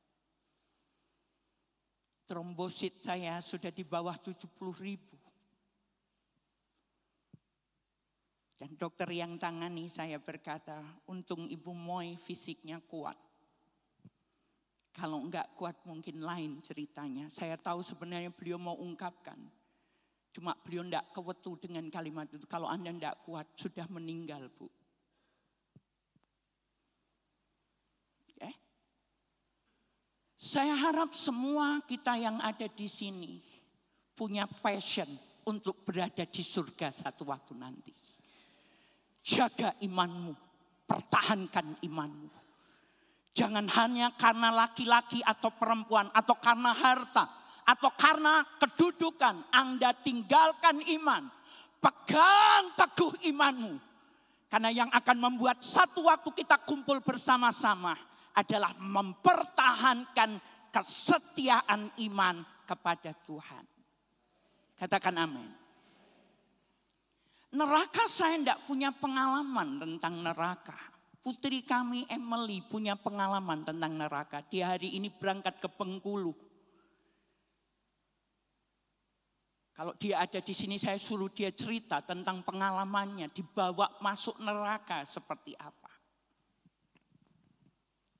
Trombosit saya sudah di bawah 70.000. Dan dokter yang tangani saya berkata, untung Ibu Moy fisiknya kuat. Kalau enggak kuat mungkin lain ceritanya. Saya tahu sebenarnya beliau mau ungkapkan. Cuma beliau enggak kewetu dengan kalimat itu. Kalau Anda enggak kuat sudah meninggal, Bu. Saya harap semua kita yang ada di sini punya passion untuk berada di surga satu waktu nanti. Jaga imanmu, pertahankan imanmu. Jangan hanya karena laki-laki atau perempuan atau karena harta atau karena kedudukan Anda tinggalkan iman. Pegang teguh imanmu. Karena yang akan membuat satu waktu kita kumpul bersama-sama adalah mempertahankan kesetiaan iman kepada Tuhan. Katakan amin. Neraka saya tidak punya pengalaman tentang neraka. Putri kami Emily punya pengalaman tentang neraka. Dia hari ini berangkat ke Bengkulu. Kalau dia ada di sini saya suruh dia cerita tentang pengalamannya. Dibawa masuk neraka seperti apa.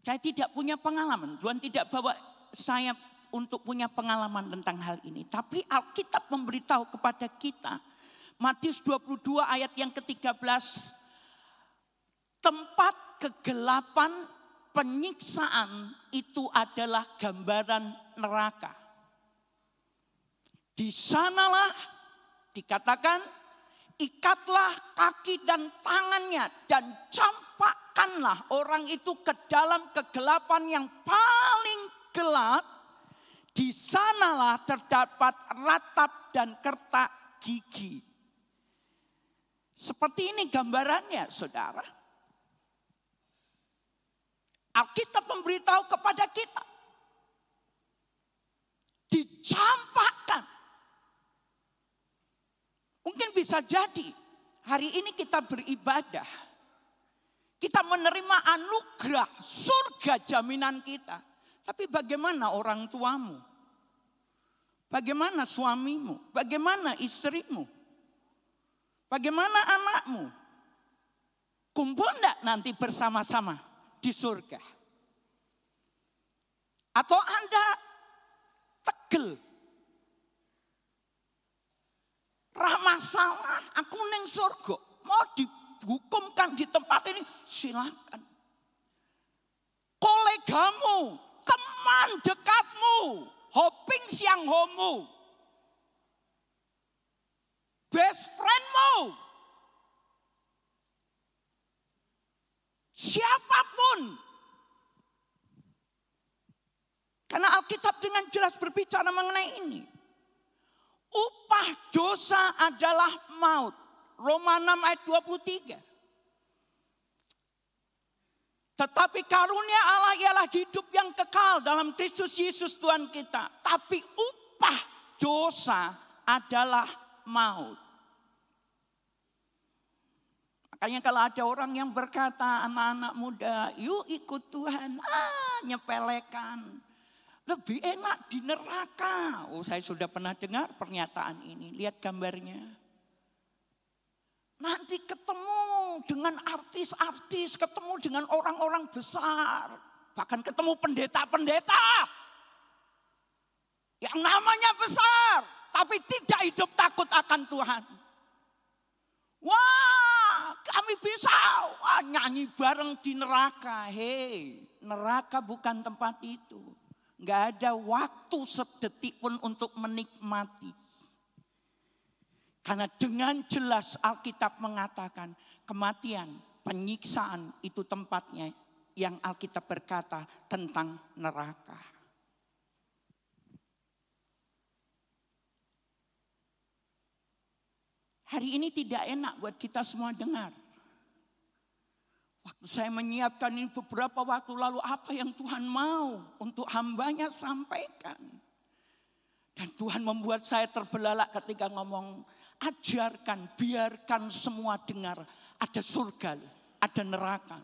Saya tidak punya pengalaman. Tuhan tidak bawa saya untuk punya pengalaman tentang hal ini. Tapi Alkitab memberitahu kepada kita. Matius 22 ayat yang ke-13. Tempat kegelapan penyiksaan itu adalah gambaran neraka. Di sanalah dikatakan, ikatlah kaki dan tangannya dan campakkanlah orang itu ke dalam kegelapan yang paling gelap. Di sanalah terdapat ratap dan kertak gigi. Seperti ini gambarannya, saudara. Alkitab memberitahu kepada kita. Dicampakkan. Mungkin bisa jadi hari ini kita beribadah. Kita menerima anugerah surga jaminan kita. Tapi bagaimana orang tuamu? Bagaimana suamimu? Bagaimana istrimu? Bagaimana anakmu? Kumpul enggak nanti bersama-sama? di surga. Atau Anda tegel. Ra masalah, aku neng surga. Mau dihukumkan di tempat ini, silakan. Kolegamu, teman dekatmu, hoping siang homo, best friendmu, siapapun. Karena Alkitab dengan jelas berbicara mengenai ini. Upah dosa adalah maut. Roma 6 ayat 23. Tetapi karunia Allah ialah hidup yang kekal dalam Kristus Yesus Tuhan kita. Tapi upah dosa adalah maut. Makanya kalau ada orang yang berkata, anak-anak muda, yuk ikut Tuhan, nyepelekan. Lebih enak di neraka. Oh, saya sudah pernah dengar pernyataan ini. Lihat gambarnya. Nanti ketemu dengan artis-artis, ketemu dengan orang-orang besar. Bahkan ketemu pendeta-pendeta. Yang namanya besar, tapi tidak hidup takut akan Tuhan. Wah, kami bisa nyanyi bareng di neraka. Hei, neraka bukan tempat itu. Enggak ada waktu sedetik pun untuk menikmati. Karena dengan jelas Alkitab mengatakan kematian, penyiksaan itu tempatnya yang Alkitab berkata tentang neraka. Hari ini tidak enak buat kita semua dengar. Waktu saya menyiapkan ini beberapa waktu lalu, apa yang Tuhan mau untuk hambanya sampaikan. Dan Tuhan membuat saya terbelalak ketika ngomong, ajarkan, biarkan semua dengar. Ada surga, ada neraka.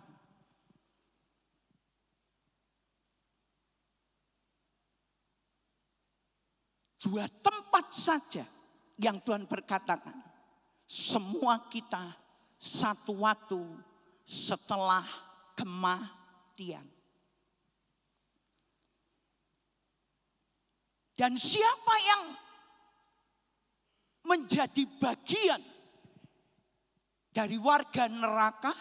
Dua tempat saja yang Tuhan berkatakan. Semua kita satu waktu setelah kematian. Dan siapa yang menjadi bagian dari warga neraka?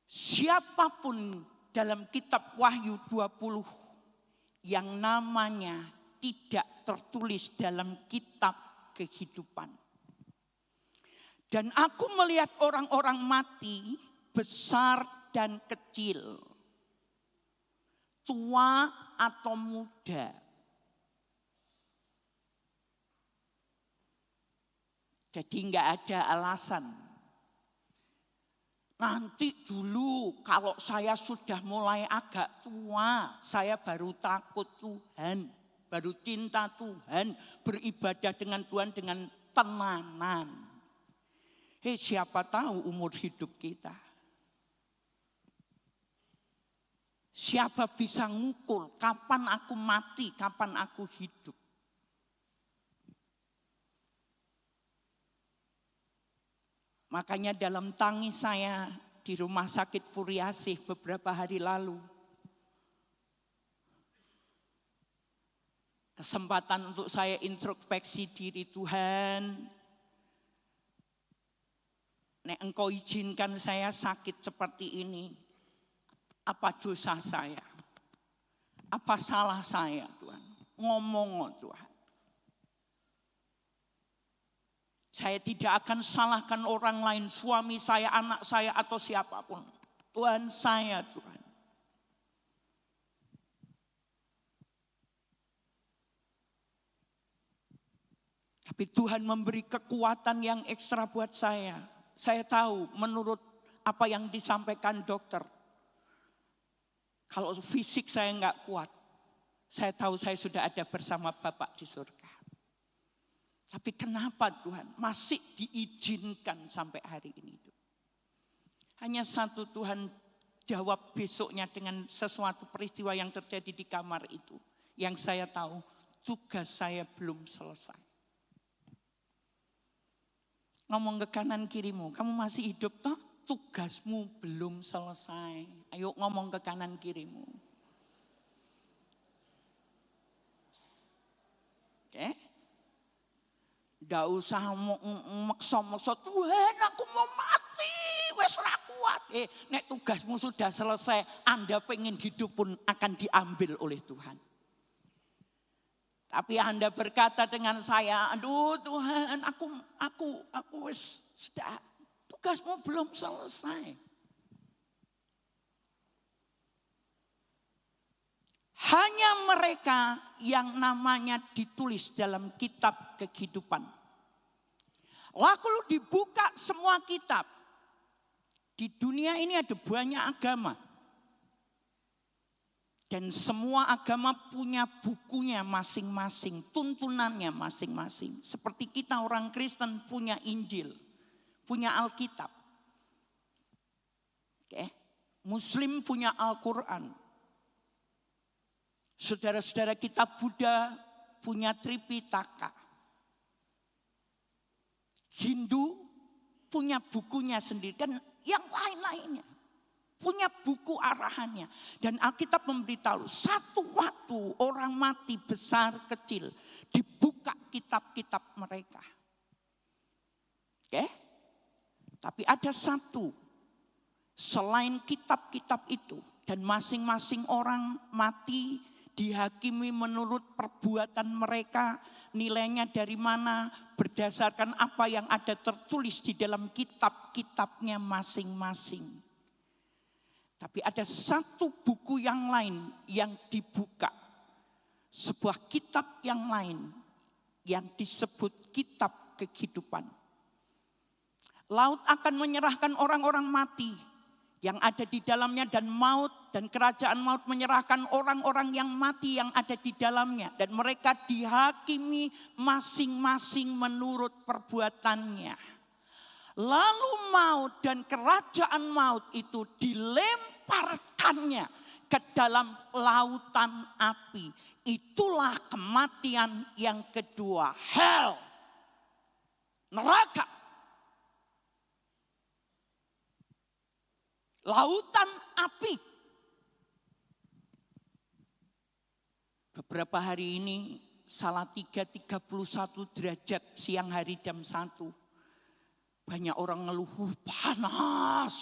Siapapun dalam kitab Wahyu 20 yang namanya tidak tertulis dalam kitab kehidupan. Dan aku melihat orang-orang mati besar dan kecil, tua atau muda. Jadi enggak ada alasan. Nanti dulu kalau saya sudah mulai agak tua, saya baru takut Tuhan, baru cinta Tuhan, beribadah dengan Tuhan dengan tenanan. Hei, siapa tahu umur hidup kita. Siapa bisa ngukur kapan aku mati, kapan aku hidup. Makanya dalam tangis saya di rumah sakit Puriasih beberapa hari lalu. Kesempatan untuk saya introspeksi diri, Tuhan. Nek Engkau izinkan saya sakit seperti ini, apa dosa saya? Apa salah saya, Tuhan? Ngomong, Tuhan. Saya tidak akan salahkan orang lain, suami saya, anak saya, atau siapapun. Tuhan saya, Tuhan. Tapi Tuhan memberi kekuatan yang ekstra buat saya. Saya tahu menurut apa yang disampaikan dokter. Kalau fisik saya enggak kuat. Saya tahu saya sudah ada bersama Bapak di surga. Tapi kenapa Tuhan masih diizinkan sampai hari ini? Hanya satu, Tuhan jawab besoknya dengan sesuatu peristiwa yang terjadi di kamar itu. Yang saya tahu tugas saya belum selesai. Ngomong ke kanan kirimu, kamu masih hidup toh? tugasmu belum selesai. Ayo ngomong ke kanan kirimu. Oke? Nggak usah maksa-maksa, Tuhan aku mau mati, wes ora kuat. Nek tugasmu sudah selesai, Anda pengen hidup pun akan diambil oleh Tuhan. Tapi Anda berkata dengan saya, aduh Tuhan, aku wes sudah, tugasmu belum selesai. Hanya mereka yang namanya ditulis dalam kitab kehidupan. Lalu dibuka semua kitab. Di dunia ini ada banyak agama. Dan semua agama punya bukunya masing-masing, tuntunannya masing-masing. Seperti kita orang Kristen punya Injil, punya Alkitab. Oke. Muslim punya Al-Quran. Saudara-saudara kita Buddha punya Tripitaka. Hindu punya bukunya sendiri dan yang lain-lainnya. Punya buku arahannya. Dan Alkitab memberitahu satu waktu orang mati besar kecil dibuka kitab-kitab mereka. Oke? Tapi ada satu selain kitab-kitab itu dan masing-masing orang mati dihakimi menurut perbuatan mereka, nilainya dari mana berdasarkan apa yang ada tertulis di dalam kitab-kitabnya masing-masing. Tapi ada satu buku yang lain yang dibuka. Sebuah kitab yang lain yang disebut kitab kehidupan. Laut akan menyerahkan orang-orang mati yang ada di dalamnya dan maut dan kerajaan maut menyerahkan orang-orang yang mati yang ada di dalamnya. Dan mereka dihakimi masing-masing menurut perbuatannya. Lalu maut dan kerajaan maut itu dilemparkannya ke dalam lautan api. Itulah kematian yang kedua, hell, neraka. Lautan api. Beberapa hari ini Salatiga 31 derajat siang hari jam 1. Banyak orang ngeluh, panas.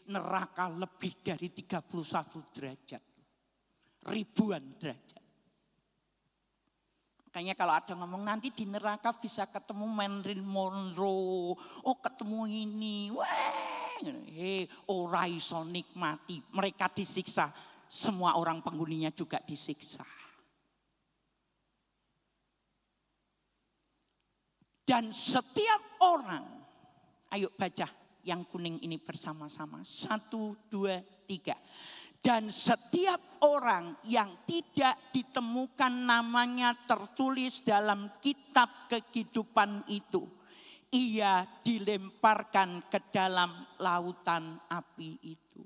Neraka lebih dari 31 derajat. Ribuan derajat. Makanya kalau ada ngomong nanti di neraka bisa ketemu Marilyn Monroe. Oh ketemu ini. Ora iso nikmati. Mereka disiksa. Semua orang penghuninya juga disiksa. Dan setiap orang, ayo baca yang kuning ini bersama-sama. 1, 2, 3. Dan setiap orang yang tidak ditemukan namanya tertulis dalam kitab kehidupan itu, ia dilemparkan ke dalam lautan api itu.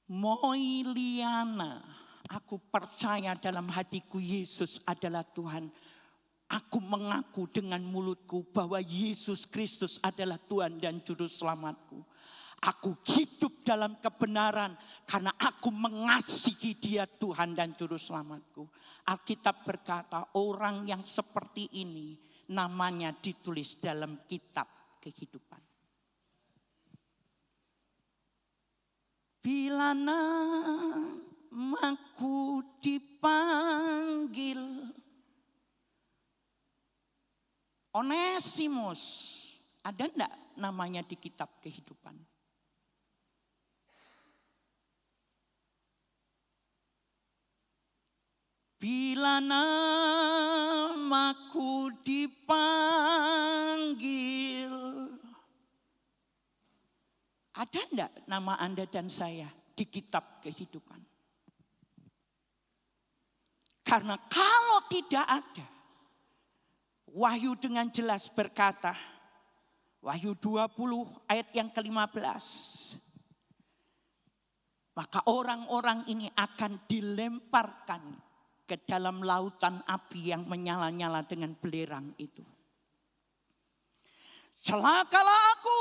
Moiliana, aku percaya dalam hatiku Yesus adalah Tuhan. Aku mengaku dengan mulutku bahwa Yesus Kristus adalah Tuhan dan Juru Selamatku. Aku hidup dalam kebenaran karena aku mengasihi Dia Tuhan dan Juru Selamatku. Alkitab berkata orang yang seperti ini namanya ditulis dalam kitab kehidupan. Bila namaku dipanggil, Onesimus, ada enggak namanya di kitab kehidupan? Bila namaku dipanggil, ada enggak nama Anda dan saya di kitab kehidupan? Karena kalau tidak ada, Wahyu dengan jelas berkata, Wahyu 20 ayat yang ke-15. Maka orang-orang ini akan dilemparkan ke dalam lautan api yang menyala-nyala dengan belerang itu. Celakalah aku.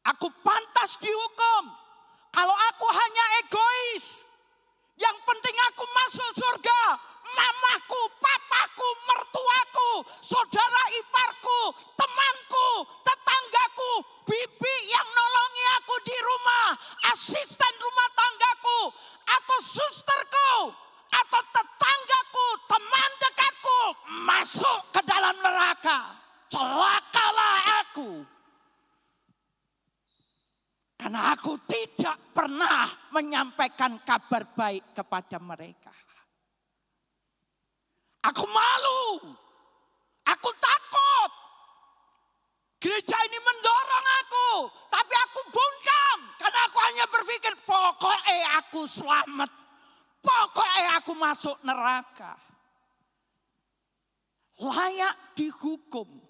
Aku pantas dihukum. Kalau aku hanya egois. Yang penting aku masuk surga. Mamaku, papaku, mertuaku, saudara iparku, temanku, tetanggaku, bibi yang nolongi aku di rumah, asisten rumah tanggaku, atau susterku, atau tetanggaku, teman dekatku, masuk ke dalam neraka. Celakalah aku. Karena aku tidak pernah menyampaikan kabar baik kepada mereka. Aku malu. Aku takut. Gereja ini mendorong aku. Tapi aku bungkam. Karena aku hanya berpikir pokoknya aku selamat. Pokoknya aku masuk neraka. Layak dihukum.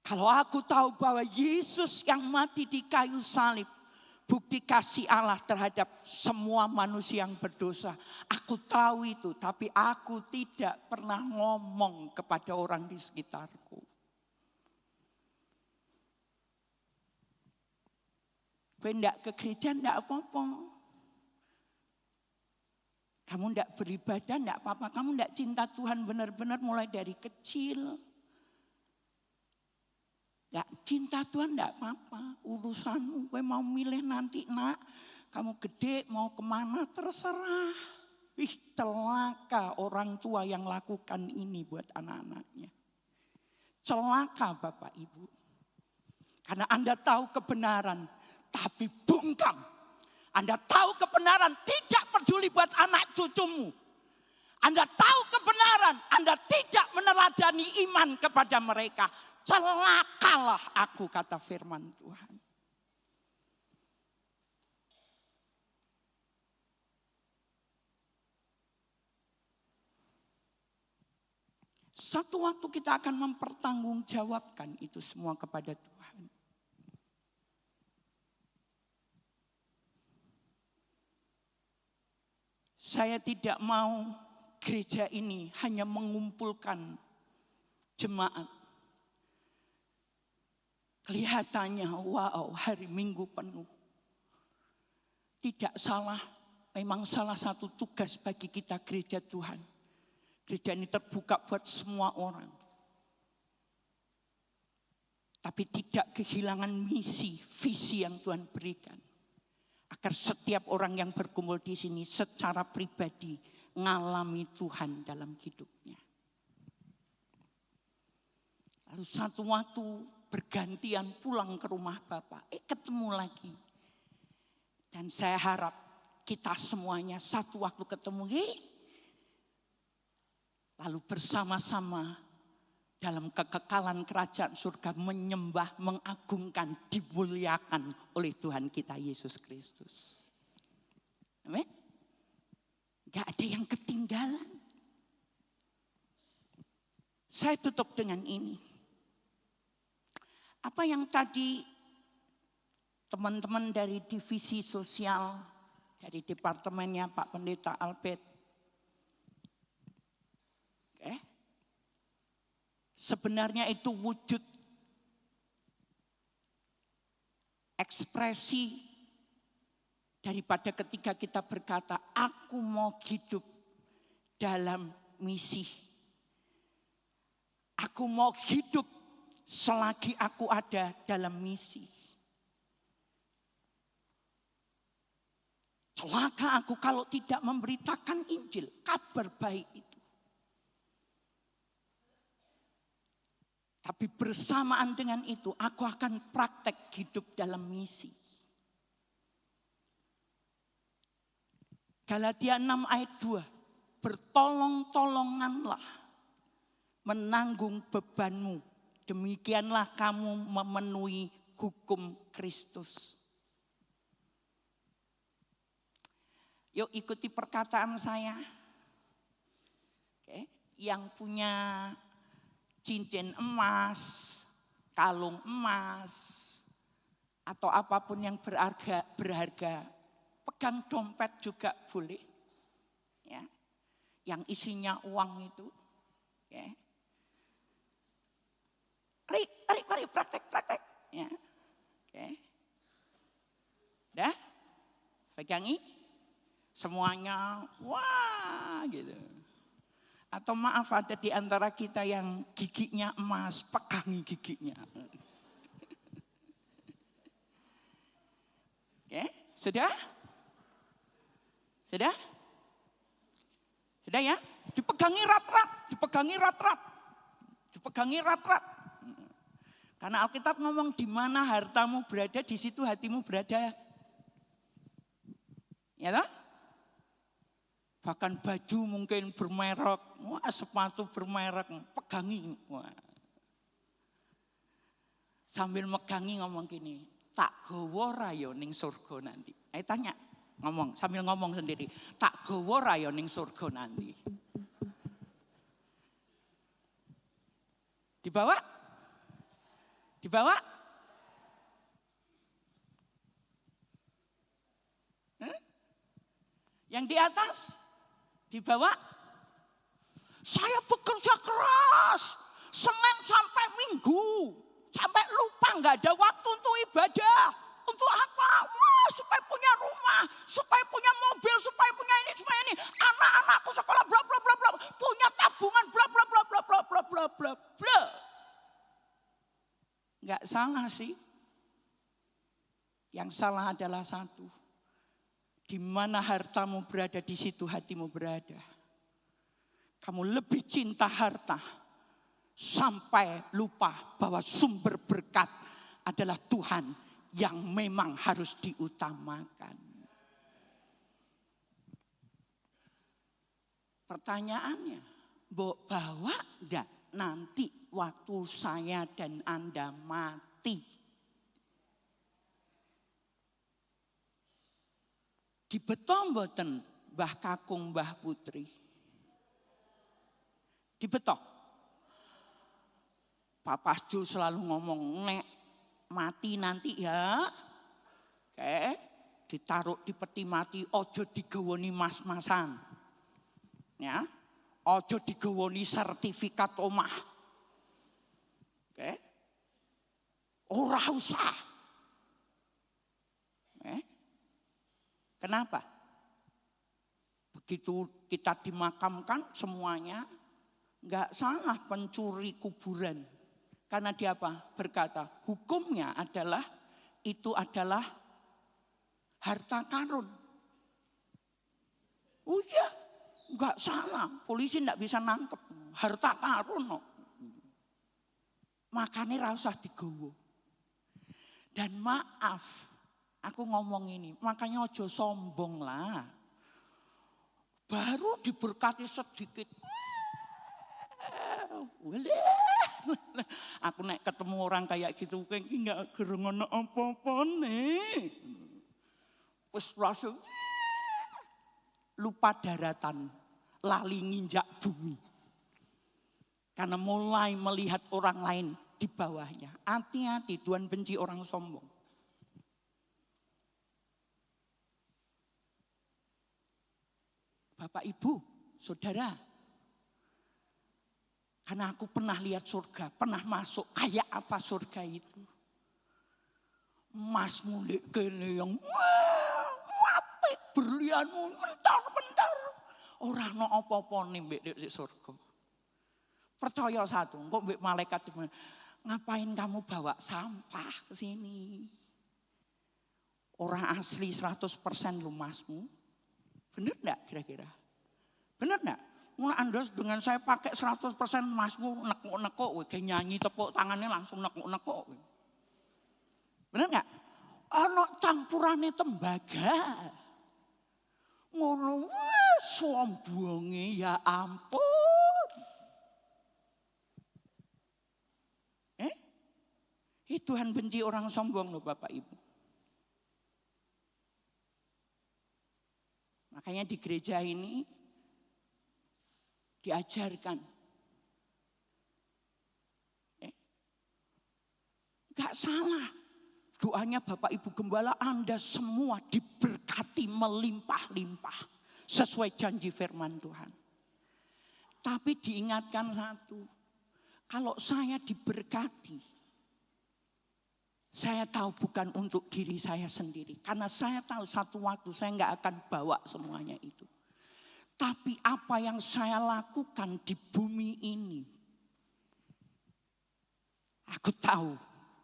Kalau aku tahu bahwa Yesus yang mati di kayu salib, bukti kasih Allah terhadap semua manusia yang berdosa. Aku tahu itu, tapi aku tidak pernah ngomong kepada orang di sekitarku. Gue enggak ke gereja, enggak apa-apa. Kamu enggak beribadah, enggak apa-apa. Kamu enggak cinta Tuhan benar-benar mulai dari kecil. Enggak cinta Tuhan enggak apa-apa. Urusanmu, gue mau milih nanti nak. Kamu gede mau kemana terserah. Ih, celaka orang tua yang lakukan ini buat anak-anaknya. Celaka Bapak Ibu. Karena Anda tahu kebenaran, tapi bungkam. Anda tahu kebenaran, tidak peduli buat anak cucumu. Anda tahu kebenaran, Anda tidak meneladani iman kepada mereka. Celakalah aku, kata firman Tuhan. Satu waktu kita akan mempertanggungjawabkan itu semua kepada Tuhan. Saya tidak mau gereja ini hanya mengumpulkan jemaat. Kelihatannya wow, hari Minggu penuh. Tidak salah, memang salah satu tugas bagi kita gereja Tuhan. Gereja ini terbuka buat semua orang. Tapi tidak kehilangan misi, visi yang Tuhan berikan. Agar setiap orang yang berkumpul di sini secara pribadi ngalami Tuhan dalam hidupnya. Lalu satu waktu bergantian pulang ke rumah Bapak, ketemu lagi. Dan saya harap kita semuanya satu waktu ketemu, lalu bersama-sama dalam kekekalan kerajaan surga menyembah, mengagungkan, dimuliakan oleh Tuhan kita Yesus Kristus. Amin. Gak ada yang ketinggalan. Saya tutup dengan ini. Apa yang tadi teman-teman dari divisi sosial, dari departemennya Pak Pendeta Albert, sebenarnya itu wujud ekspresi daripada ketika kita berkata, aku mau hidup dalam misi. Aku mau hidup selagi aku ada dalam misi. Celaka aku kalau tidak memberitakan Injil, kabar baik itu. Tapi bersamaan dengan itu, aku akan praktek hidup dalam misi. Galatia 6 ayat 2, bertolong-tolonganlah menanggung bebanmu. Demikianlah kamu memenuhi hukum Kristus. Yuk ikuti perkataan saya. Oke, yang punya cincin emas, kalung emas, atau apapun yang berharga, pegang dompet juga boleh. Ya, yang isinya uang itu. Ya. Mari praktek. Ya. Oke. Udah? Pegangi. Semuanya, wah gitu. Atau maaf ada di antara kita yang giginya emas, pegangi giginya. Oke, sudah? Sudah? Sudah ya? Dipegangi rat-rat. Karena Alkitab ngomong di mana hartamu berada, di situ hatimu berada. Ya toh? Bahkan baju mungkin bermerek, wah sepatu bermerek, pegangi. Wah. Sambil megangi ngomong gini, tak gowo rayo ning surga nanti. Ayo tanya, sambil ngomong sendiri, tak gowo rayo ning surga nanti. Dibawa? Yang di atas? Dibawa? Saya bekerja keras, Senin sampai Minggu, sampai lupa nggak ada waktu untuk ibadah. Untuk apa? Wah, supaya punya rumah, supaya punya mobil, supaya punya ini, supaya ini. Anak-anakku sekolah bla bla bla bla, punya tabungan bla bla bla bla bla bla bla bla bla. Nggak salah sih. Yang salah adalah satu. Di mana hartamu berada, di situ hatimu berada. Kamu lebih cinta harta sampai lupa bahwa sumber berkat adalah Tuhan yang memang harus diutamakan. Pertanyaannya, bawa enggak nanti waktu saya dan Anda mati? Dibeto mboten Mbah Kakung, Mbah Putri? Dibeto. Papa Jo selalu ngomong, nek mati nanti ya, oke, ditaruh di peti mati, ojo digawoni mas-masan. Ya, ojo digawoni sertifikat omah. Oke. Ora usah. Kenapa? Begitu kita dimakamkan semuanya, enggak salah pencuri kuburan. Karena dia apa? Berkata, hukumnya adalah, itu adalah harta karun. Oh iya, enggak salah. Polisi enggak bisa nangkep. Harta karun. No. Makanya rasah digowo. Dan maaf, aku ngomong ini, makanya ojo sombong lah. Baru diberkati sedikit. Aku nek ketemu orang kayak gitu, kayak gak gerengan apa-apa nih. Wes langsung lupa daratan, lali nginjak bumi. Karena mulai melihat orang lain di bawahnya. Hati-hati, Tuhan benci orang sombong. Bapak, Ibu, Saudara, karena aku pernah lihat surga, pernah masuk, kayak apa surga itu? Mas mulik kene yang apik berlianmu mentar-mentar. Ora ono apa-apa ning mbek surga. Percaya satu, kok mbek malaikat ngapain kamu bawa sampah ke sini? Orang asli 100% lu masmu. Benar enggak kira-kira? Benar enggak? Mulai Anda dengan saya pakai 100% masmu nekuk-nekuk, kayak nyanyi tepuk tangannya langsung nekuk-nekuk. Benar enggak? Ana campurane tembaga. Ngono sombonge ya ampun. Tuhan benci orang sombong loh Bapak Ibu. Makanya di gereja ini diajarkan. Gak salah. Doanya Bapak Ibu Gembala, Anda semua diberkati melimpah-limpah. Sesuai janji firman Tuhan. Tapi diingatkan satu. Kalau saya diberkati, saya tahu bukan untuk diri saya sendiri. Karena saya tahu satu waktu saya nggak akan bawa semuanya itu. Tapi apa yang saya lakukan di bumi ini, aku tahu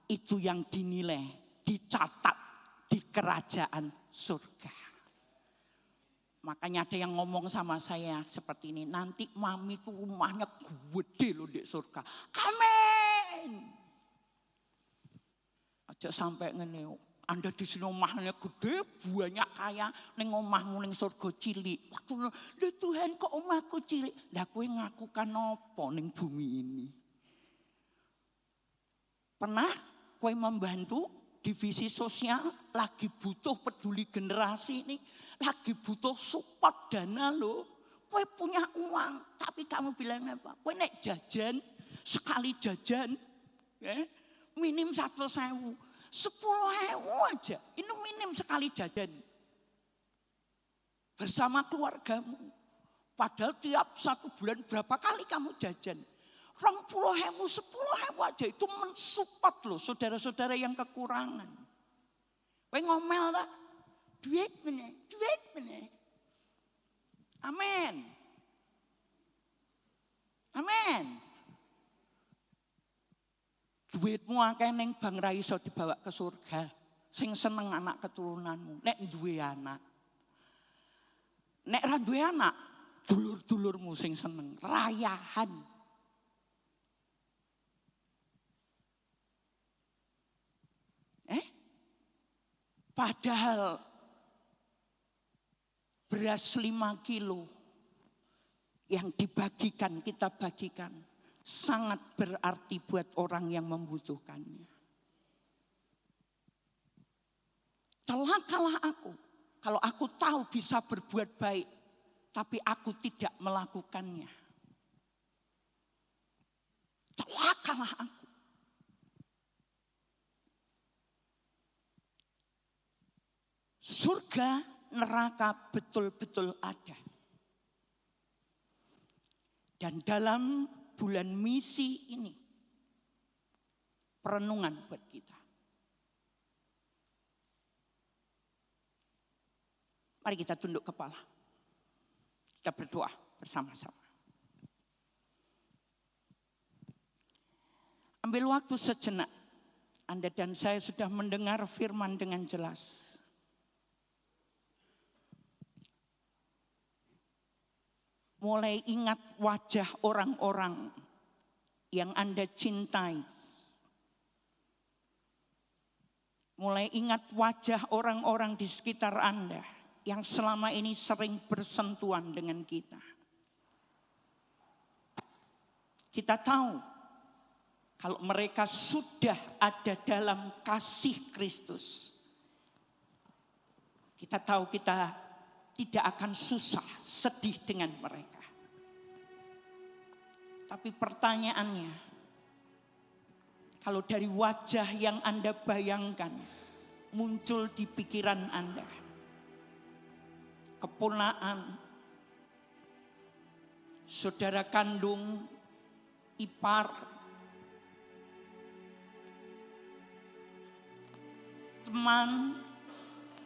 itu yang dinilai, dicatat di kerajaan surga. Makanya ada yang ngomong sama saya seperti ini, nanti mami tuh rumahnya gede loh di surga. Amin. Aja sampai ngene, Anda di sini omahnya gede, banyak kaya, ning omahmu ning surga cilik. Waktu lho Tuhan kok omahku cilik? Lah kowe ngakukan apa ning bumi ini? Pernah kowe membantu divisi sosial, lagi butuh peduli generasi ini, lagi butuh support dana loh. Kowe punya uang, tapi kamu bilang apa? Kowe nek jajan, sekali jajan, minim 100.000, 10.000 aja. Ini minim sekali jajan. Bersama keluargamu. Padahal tiap 1 bulan berapa kali kamu jajan? 20.000, 10.000 aja itu mensupport loh saudara-saudara yang kekurangan. Kowe ngomel lah, duit meneh. Amin. Amin. Duitmu akeh ning bank ra iso dibawa ke surga. Sing seneng anak keturunanmu, nek duwe anak. Nek ra duwe anak, dulur-dulurmu sing seneng, rayahan. Padahal beras 5 kilo yang dibagikan, kita bagikan, sangat berarti buat orang yang membutuhkannya. Celakalah aku, kalau aku tahu bisa berbuat baik, tapi aku tidak melakukannya. Celakalah aku. Surga, neraka betul-betul ada. Dan dalam bulan misi ini, perenungan buat kita. Mari kita tunduk kepala. Kita berdoa bersama-sama. Ambil waktu sejenak. Anda dan saya sudah mendengar firman dengan jelas. Mulai ingat wajah orang-orang yang Anda cintai. Mulai ingat wajah orang-orang di sekitar Anda yang selama ini sering bersentuhan dengan kita. Kita tahu kalau mereka sudah ada dalam kasih Kristus. Kita tahu kita tidak akan susah, sedih dengan mereka. Tapi pertanyaannya, kalau dari wajah yang Anda bayangkan, muncul di pikiran Anda, keponaan, saudara kandung, ipar, teman,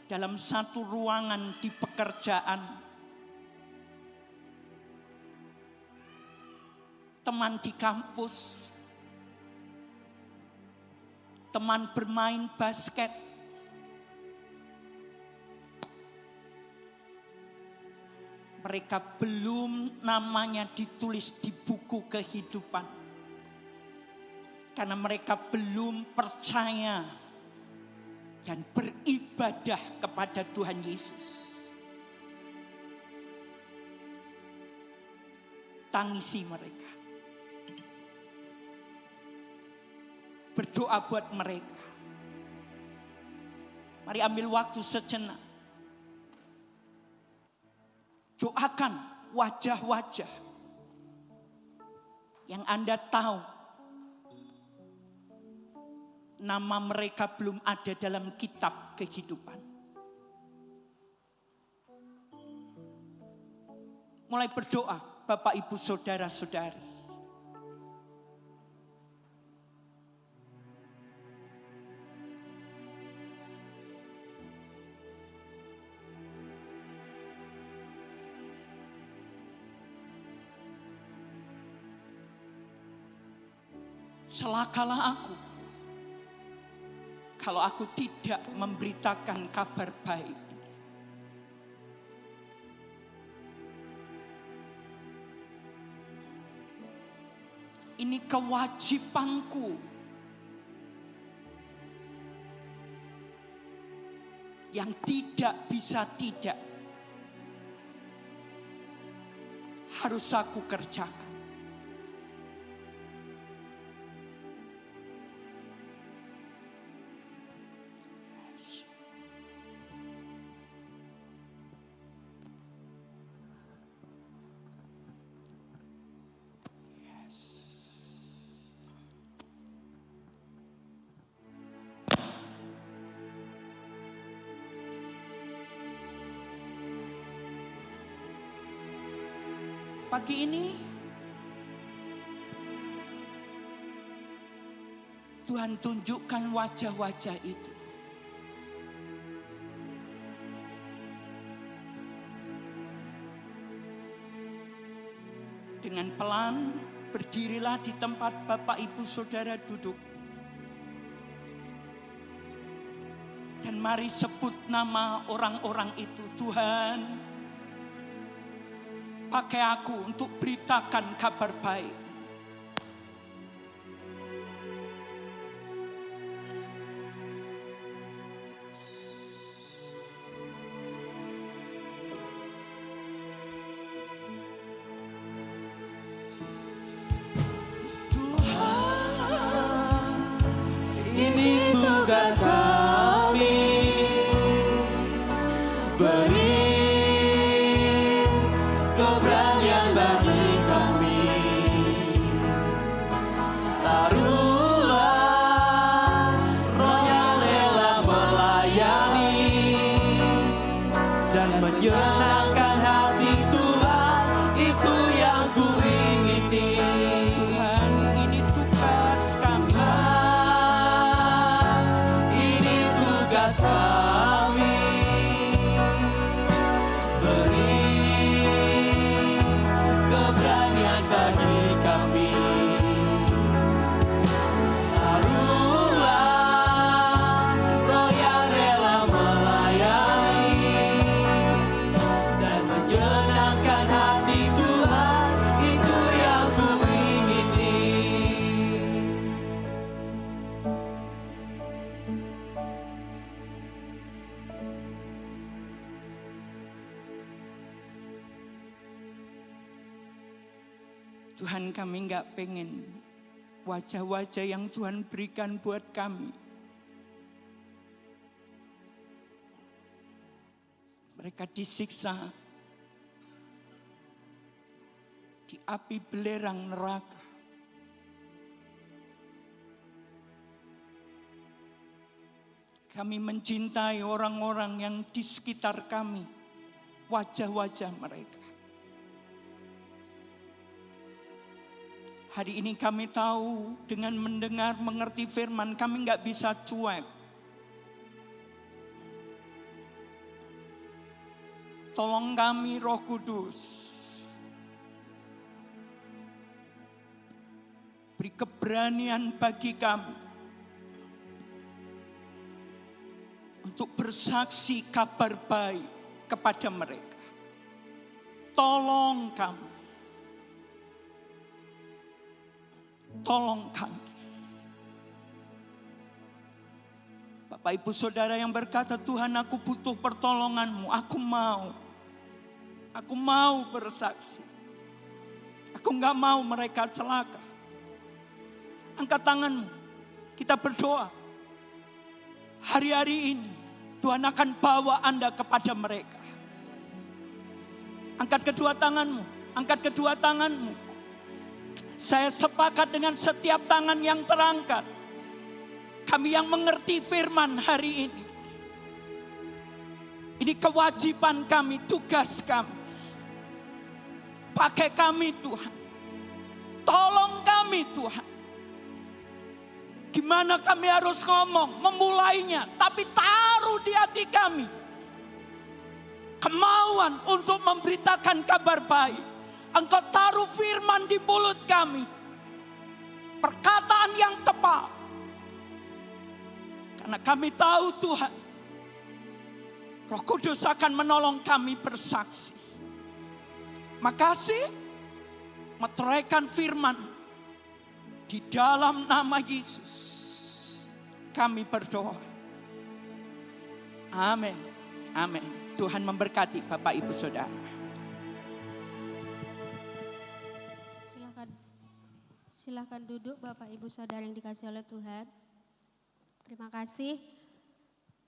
dalam satu ruangan di pekerjaan, teman di kampus, teman bermain basket, mereka belum namanya ditulis di buku kehidupan karena mereka belum percaya dan beribadah kepada Tuhan Yesus. Tangisi mereka. Berdoa buat mereka. Mari ambil waktu sejenak. Doakan wajah-wajah yang Anda tahu nama mereka belum ada dalam kitab kehidupan. Mulai berdoa, Bapak Ibu Saudara-saudari. celakalah aku kalau aku tidak memberitakan kabar baik. Ini kewajibanku yang tidak bisa tidak harus aku kerjakan. Pagi ini Tuhan tunjukkan wajah-wajah itu. Dengan pelan berdirilah di tempat Bapak Ibu Saudara duduk. Dan mari sebut nama orang-orang itu. Tuhan, pakai aku untuk beritakan kabar baik. Tuhan, ini tugas kami. Beri keberanian bagi kami. Taruhlah roh yang rela melayani dan menyenangkan hati Tuhan, itu yang ku ingini. Tuhan, ini tugas kami. Ini tugas kami. Beri keberanian bagi kami. Taruhlah roh yang rela melayani dan menyenangkan hati Tuhan, itu yang ku ingini. Tuhan, kami nggak pengen wajah-wajah yang Tuhan berikan buat kami. Mereka disiksa di api belerang neraka. Kami mencintai orang-orang yang di sekitar kami, wajah-wajah mereka. Hari ini kami tahu dengan mendengar, mengerti firman, kami nggak bisa cuek. Tolong kami, Roh Kudus. Beri keberanian bagi kami untuk bersaksi kabar baik kepada mereka. Tolong kami. Tolong kami. Bapak Ibu Saudara yang berkata, Tuhan, aku butuh pertolongan-Mu. Aku mau bersaksi. Aku enggak mau mereka celaka. Angkat tanganmu. Kita berdoa. Hari-hari ini Tuhan akan bawa Anda kepada mereka. Angkat kedua tanganmu. Angkat kedua tanganmu. Saya sepakat dengan setiap tangan yang terangkat. Kami yang mengerti firman hari ini. Ini kewajiban kami, tugas kami. Pakai kami Tuhan. Tolong kami Tuhan. Gimana kami harus ngomong, memulainya. Tapi taruh di hati kami kemauan untuk memberitakan kabar baik. Engkau taruh firman di mulut kami. perkataan yang tepat. Karena kami tahu Tuhan, Roh Kudus akan menolong kami bersaksi. Makasih, meteraikan firman di dalam nama Yesus. Kami berdoa. Amin. Amin. Tuhan memberkati Bapak Ibu Saudara. Silakan duduk Bapak Ibu Saudara yang dikasihi oleh Tuhan. Terima kasih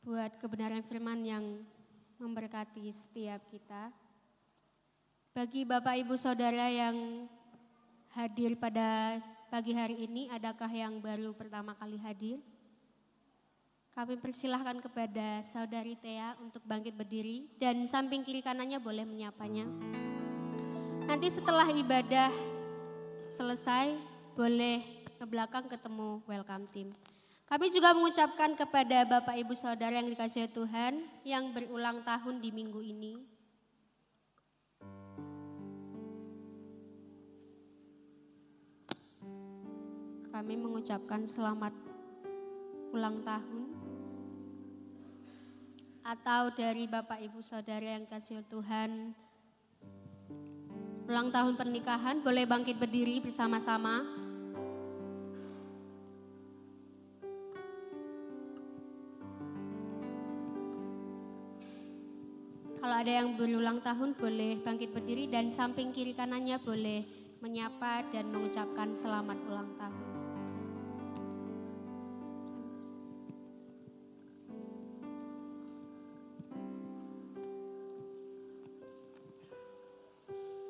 buat kebenaran firman yang memberkati setiap kita. Bagi Bapak Ibu Saudara yang hadir pada pagi hari ini, adakah yang baru pertama kali hadir? Kami persilahkan kepada Saudari Tea untuk bangkit berdiri dan samping kiri kanannya boleh menyapanya. Nanti setelah ibadah selesai boleh ke belakang ketemu welcome team. Kami juga mengucapkan kepada Bapak Ibu Saudara yang dikasihi Tuhan yang berulang tahun di minggu ini. Kami mengucapkan selamat ulang tahun. Atau dari Bapak Ibu Saudara yang dikasihi Tuhan ulang tahun pernikahan, boleh bangkit berdiri bersama-sama. Kalau ada yang berulang tahun boleh bangkit berdiri dan samping kiri kanannya boleh menyapa dan mengucapkan selamat ulang tahun.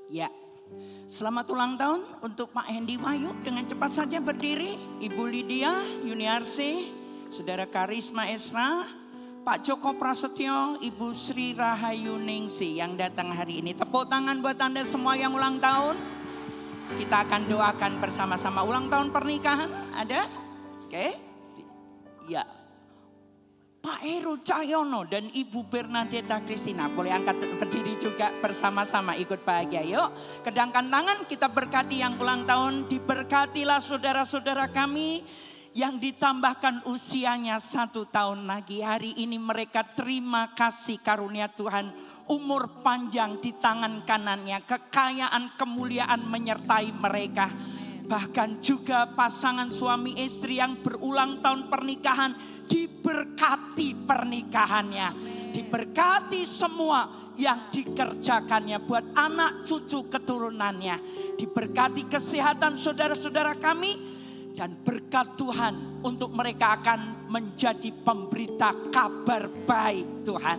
Ya, selamat ulang tahun untuk Pak Hendy Wahyu. Dengan cepat saja berdiri. Ibu Lydia Yuniarsi, Saudara Karisma Esra, Pak Joko Prasetyo, Ibu Sri Rahayu Ningsi yang datang hari ini. Tepuk tangan buat Anda semua yang ulang tahun. Kita akan doakan bersama-sama. Ulang tahun pernikahan ada? Oke. Ya. Pak Heru Cahyono dan Ibu Bernadetta Kristina boleh angkat berdiri juga bersama-sama ikut bahagia. Yuk, kedangkan tangan kita berkati yang ulang tahun. Diberkatilah saudara-saudara kami yang ditambahkan usianya 1 tahun lagi. Hari ini mereka terima kasih karunia Tuhan. Umur panjang di tangan kanannya, kekayaan kemuliaan menyertai mereka. Bahkan juga pasangan suami istri yang berulang tahun pernikahan diberkati pernikahannya. Diberkati semua yang dikerjakannya buat anak cucu keturunannya. Diberkati kesehatan saudara-saudara kami. Dan berkat Tuhan untuk mereka akan menjadi pemberita kabar baik Tuhan.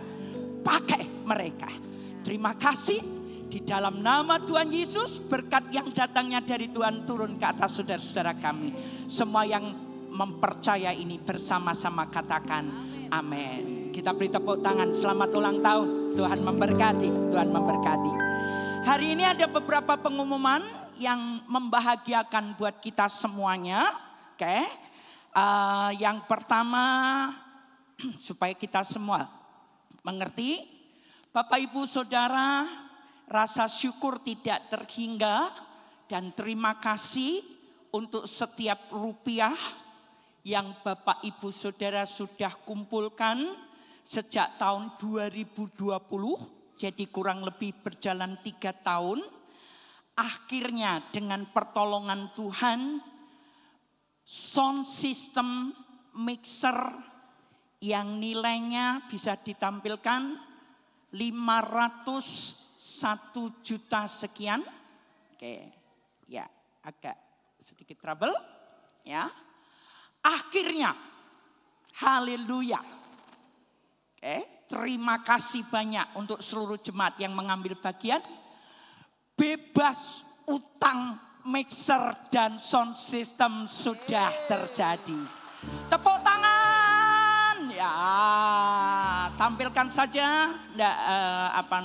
Pakai mereka. Terima kasih. Di dalam nama Tuhan Yesus, berkat yang datangnya dari Tuhan turun ke atas saudara-saudara kami. Semua yang mempercaya ini bersama-sama katakan amin. Kita beri tepuk tangan, selamat ulang tahun. Tuhan memberkati, Tuhan memberkati. Hari ini ada beberapa pengumuman yang membahagiakan buat kita semuanya. Oke. Yang pertama, supaya kita semua mengerti, Bapak Ibu Saudara, rasa syukur tidak terhingga dan terima kasih untuk setiap rupiah yang Bapak Ibu Saudara sudah kumpulkan sejak tahun 2020. Jadi kurang lebih berjalan 3 tahun. Akhirnya dengan pertolongan Tuhan, sound system mixer yang nilainya bisa ditampilkan 501 juta sekian. Oke, ya agak sedikit trouble. Ya, akhirnya, haleluya. Oke, terima kasih banyak untuk seluruh jemaat yang mengambil bagian. Bebas utang mixer dan sound system sudah terjadi. Tepuk tangan. Ya, tampilkan saja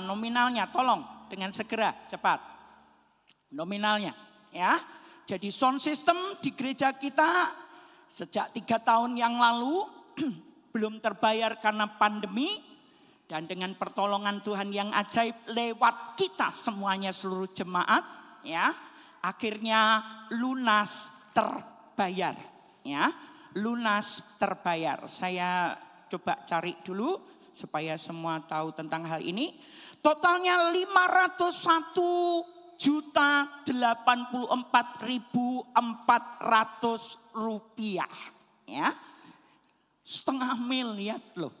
nominalnya, tolong dengan segera, cepat. Nominalnya, ya. Jadi sound system di gereja kita sejak 3 tahun yang lalu belum terbayar karena pandemi, dan dengan pertolongan Tuhan yang ajaib lewat kita semuanya seluruh jemaat, ya, akhirnya lunas terbayar, ya. Lunas terbayar. Saya coba cari dulu supaya semua tahu tentang hal ini. Totalnya 501.084.400 rupiah, ya. Setengah miliar loh.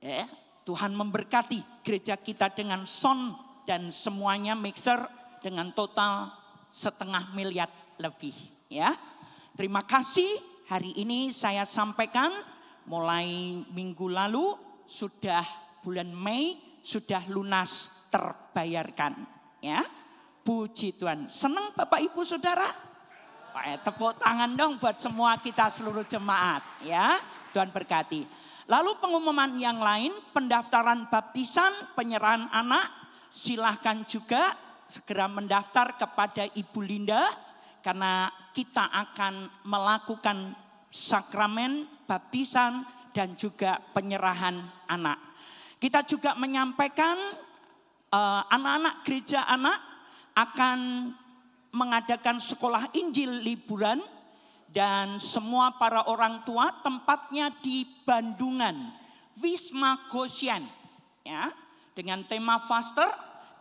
Ya, Tuhan memberkati gereja kita dengan sound dan semuanya mixer dengan total 0,5 miliar lebih, ya. Terima kasih, hari ini saya sampaikan mulai minggu lalu sudah bulan Mei sudah lunas terbayarkan, ya. Puji Tuhan. Senang Bapak Ibu Saudara? Tepuk tangan dong buat semua kita seluruh jemaat, ya. Tuhan berkati. Lalu pengumuman yang lain, pendaftaran baptisan, penyerahan anak, silahkan juga segera mendaftar kepada Ibu Linda karena kita akan melakukan sakramen baptisan dan juga penyerahan anak. Kita juga menyampaikan anak-anak gereja anak akan mengadakan sekolah Injil liburan dan semua para orang tua tempatnya di Bandungan, Wisma Goshen, ya, dengan tema Faster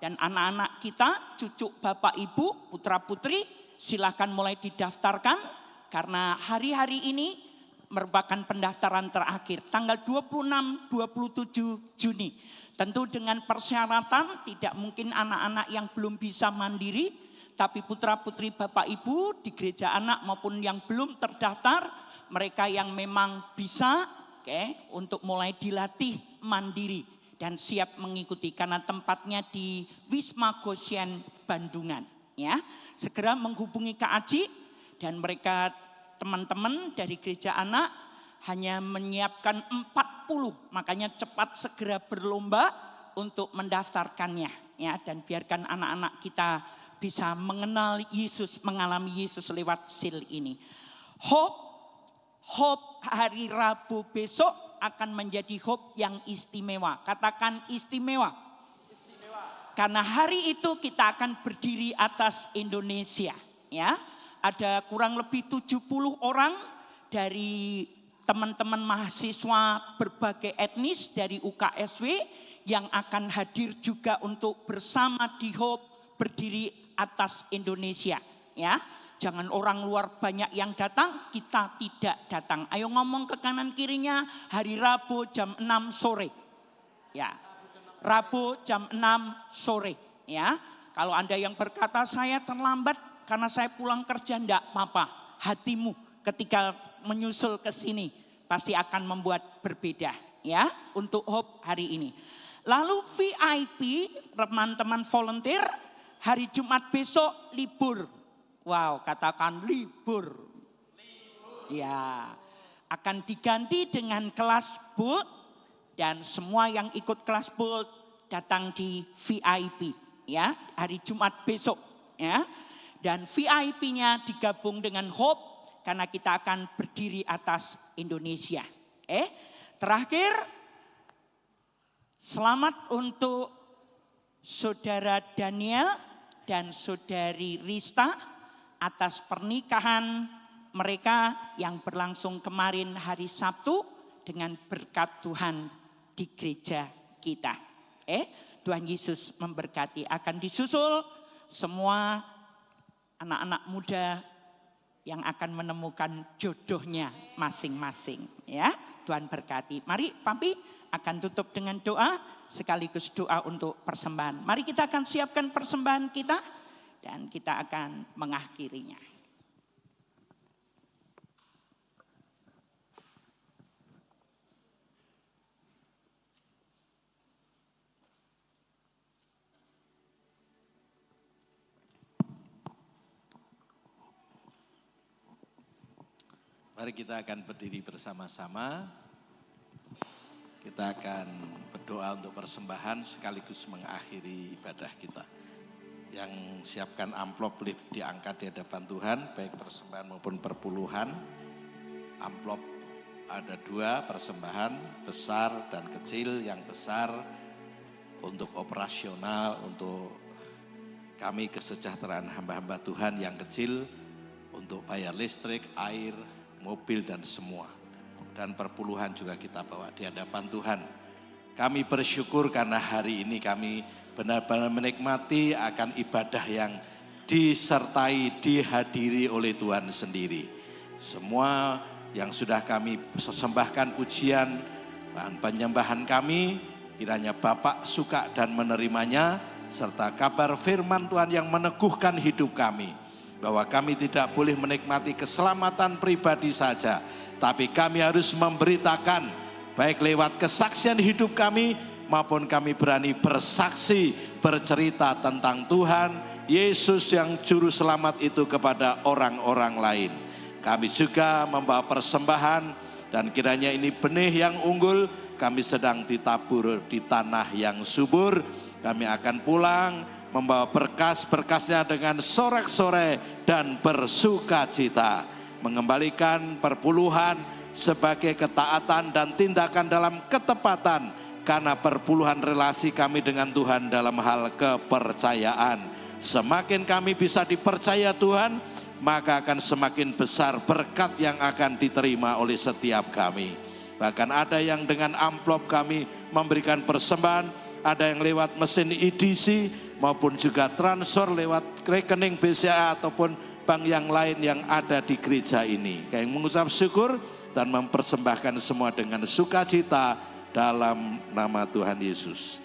dan anak-anak kita, cucu bapak ibu, putra putri, silakan mulai didaftarkan karena hari-hari ini merupakan pendaftaran terakhir tanggal 26-27 Juni. Tentu dengan persyaratan tidak mungkin anak-anak yang belum bisa mandiri, tapi putra putri bapak ibu di gereja anak maupun yang belum terdaftar, mereka yang memang bisa untuk mulai dilatih mandiri dan siap mengikuti karena tempatnya di Wisma Goshen Bandungan, ya. Segera menghubungi Kak Aji dan mereka teman-teman dari gereja anak hanya menyiapkan 40, makanya cepat segera berlomba untuk mendaftarkannya, ya, dan biarkan anak-anak kita bisa mengenal Yesus, mengalami Yesus lewat seal ini. Hope hari Rabu besok akan menjadi hope yang istimewa. Katakan istimewa. Karena hari itu kita akan berdiri atas Indonesia, ya. Ada kurang lebih 70 orang dari teman-teman mahasiswa berbagai etnis dari UKSW yang akan hadir juga untuk bersama di Hope berdiri atas Indonesia, ya. Jangan orang luar banyak yang datang, kita tidak datang. Ayo ngomong ke kanan kirinya, hari Rabu jam 6 sore. Ya. Rabu jam 6 sore, ya. Kalau Anda yang berkata saya terlambat karena saya pulang kerja, enggak apa-apa. Hatimu ketika menyusul ke sini pasti akan membuat berbeda, ya, untuk Hope hari ini. Lalu VIP, teman-teman volunteer, hari Jumat besok libur. Wow, katakan libur. Ya, akan diganti dengan kelas bold dan semua yang ikut kelas bold datang di VIP, ya, hari Jumat besok, ya. Dan VIP-nya digabung dengan Hope karena kita akan berdiri atas Indonesia. Terakhir, selamat untuk Saudara Daniel dan Saudari Rista atas pernikahan mereka yang berlangsung kemarin hari Sabtu dengan berkat Tuhan di gereja kita. Tuhan Yesus memberkati. Akan disusul semua anak-anak muda yang akan menemukan jodohnya masing-masing, ya. Tuhan berkati. Mari Papi akan tutup dengan doa sekaligus doa untuk persembahan. Mari kita akan siapkan persembahan kita dan kita akan mengakhirinya. Mari kita akan berdiri bersama-sama. Kita akan berdoa untuk persembahan sekaligus mengakhiri ibadah kita. Yang siapkan amplop boleh diangkat di hadapan Tuhan, baik persembahan maupun perpuluhan. Amplop ada 2, persembahan besar dan kecil. Yang besar untuk operasional, untuk kami kesejahteraan hamba-hamba Tuhan. Yang kecil untuk bayar listrik, air, mobil dan semua. Dan perpuluhan juga kita bawa di hadapan Tuhan. Kami bersyukur karena hari ini kami benar-benar menikmati akan ibadah yang disertai, dihadiri oleh Tuhan sendiri. Semua yang sudah kami persembahkan pujian, bahan penyembahan kami, kiranya Bapak suka dan menerimanya, serta kabar firman Tuhan yang meneguhkan hidup kami. Bahwa kami tidak boleh menikmati keselamatan pribadi saja, tapi kami harus memberitakan, baik lewat kesaksian hidup kami, maupun kami berani bersaksi, bercerita tentang Tuhan Yesus yang juru selamat itu kepada orang-orang lain. Kami juga membawa persembahan, dan kiranya ini benih yang unggul, kami sedang ditabur di tanah yang subur. Kami akan pulang membawa berkas-berkasnya dengan sorak-sorai dan bersukacita, mengembalikan perpuluhan sebagai ketaatan dan tindakan dalam ketepatan, karena perpuluhan relasi kami dengan Tuhan dalam hal kepercayaan. Semakin kami bisa dipercaya Tuhan, maka akan semakin besar berkat yang akan diterima oleh setiap kami. Bahkan ada yang dengan amplop kami memberikan persembahan, ada yang lewat mesin EDC, maupun juga transfer lewat rekening BCA ataupun bank yang lain yang ada di gereja ini. Kami mengucap syukur dan mempersembahkan semua dengan sukacita dalam nama Tuhan Yesus.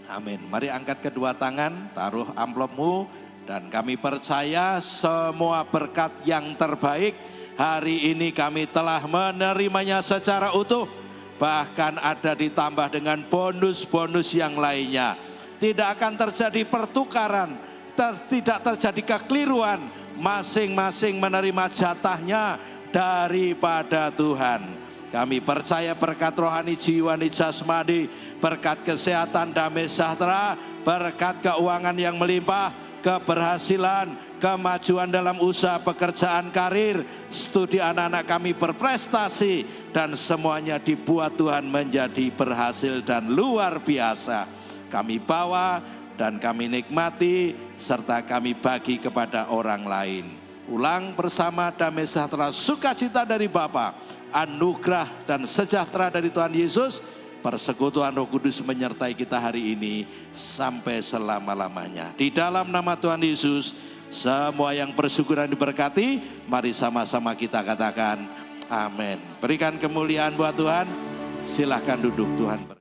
Amin. Mari angkat kedua tangan, taruh amplopmu, dan kami percaya semua berkat yang terbaik hari ini kami telah menerimanya secara utuh. Bahkan ada ditambah dengan bonus-bonus yang lainnya. Tidak akan terjadi pertukaran, tidak terjadi kekeliruan. Masing-masing menerima jatahnya daripada Tuhan. Kami percaya berkat rohani, jiwani, jasmani, berkat kesehatan, damai sejahtera, berkat keuangan yang melimpah, keberhasilan, kemajuan dalam usaha, pekerjaan, karir, studi anak-anak kami berprestasi, dan semuanya dibuat Tuhan menjadi berhasil dan luar biasa. Kami bawa dan kami nikmati, serta kami bagi kepada orang lain. Ulang bersama, damai sejahtera, sukacita dari Bapa, anugerah dan sejahtera dari Tuhan Yesus, persekutuan Roh Kudus menyertai kita hari ini sampai selama-lamanya. Di dalam nama Tuhan Yesus, semua yang bersyukur dan diberkati, mari sama-sama kita katakan amin. Berikan kemuliaan buat Tuhan, silahkan duduk. Tuhan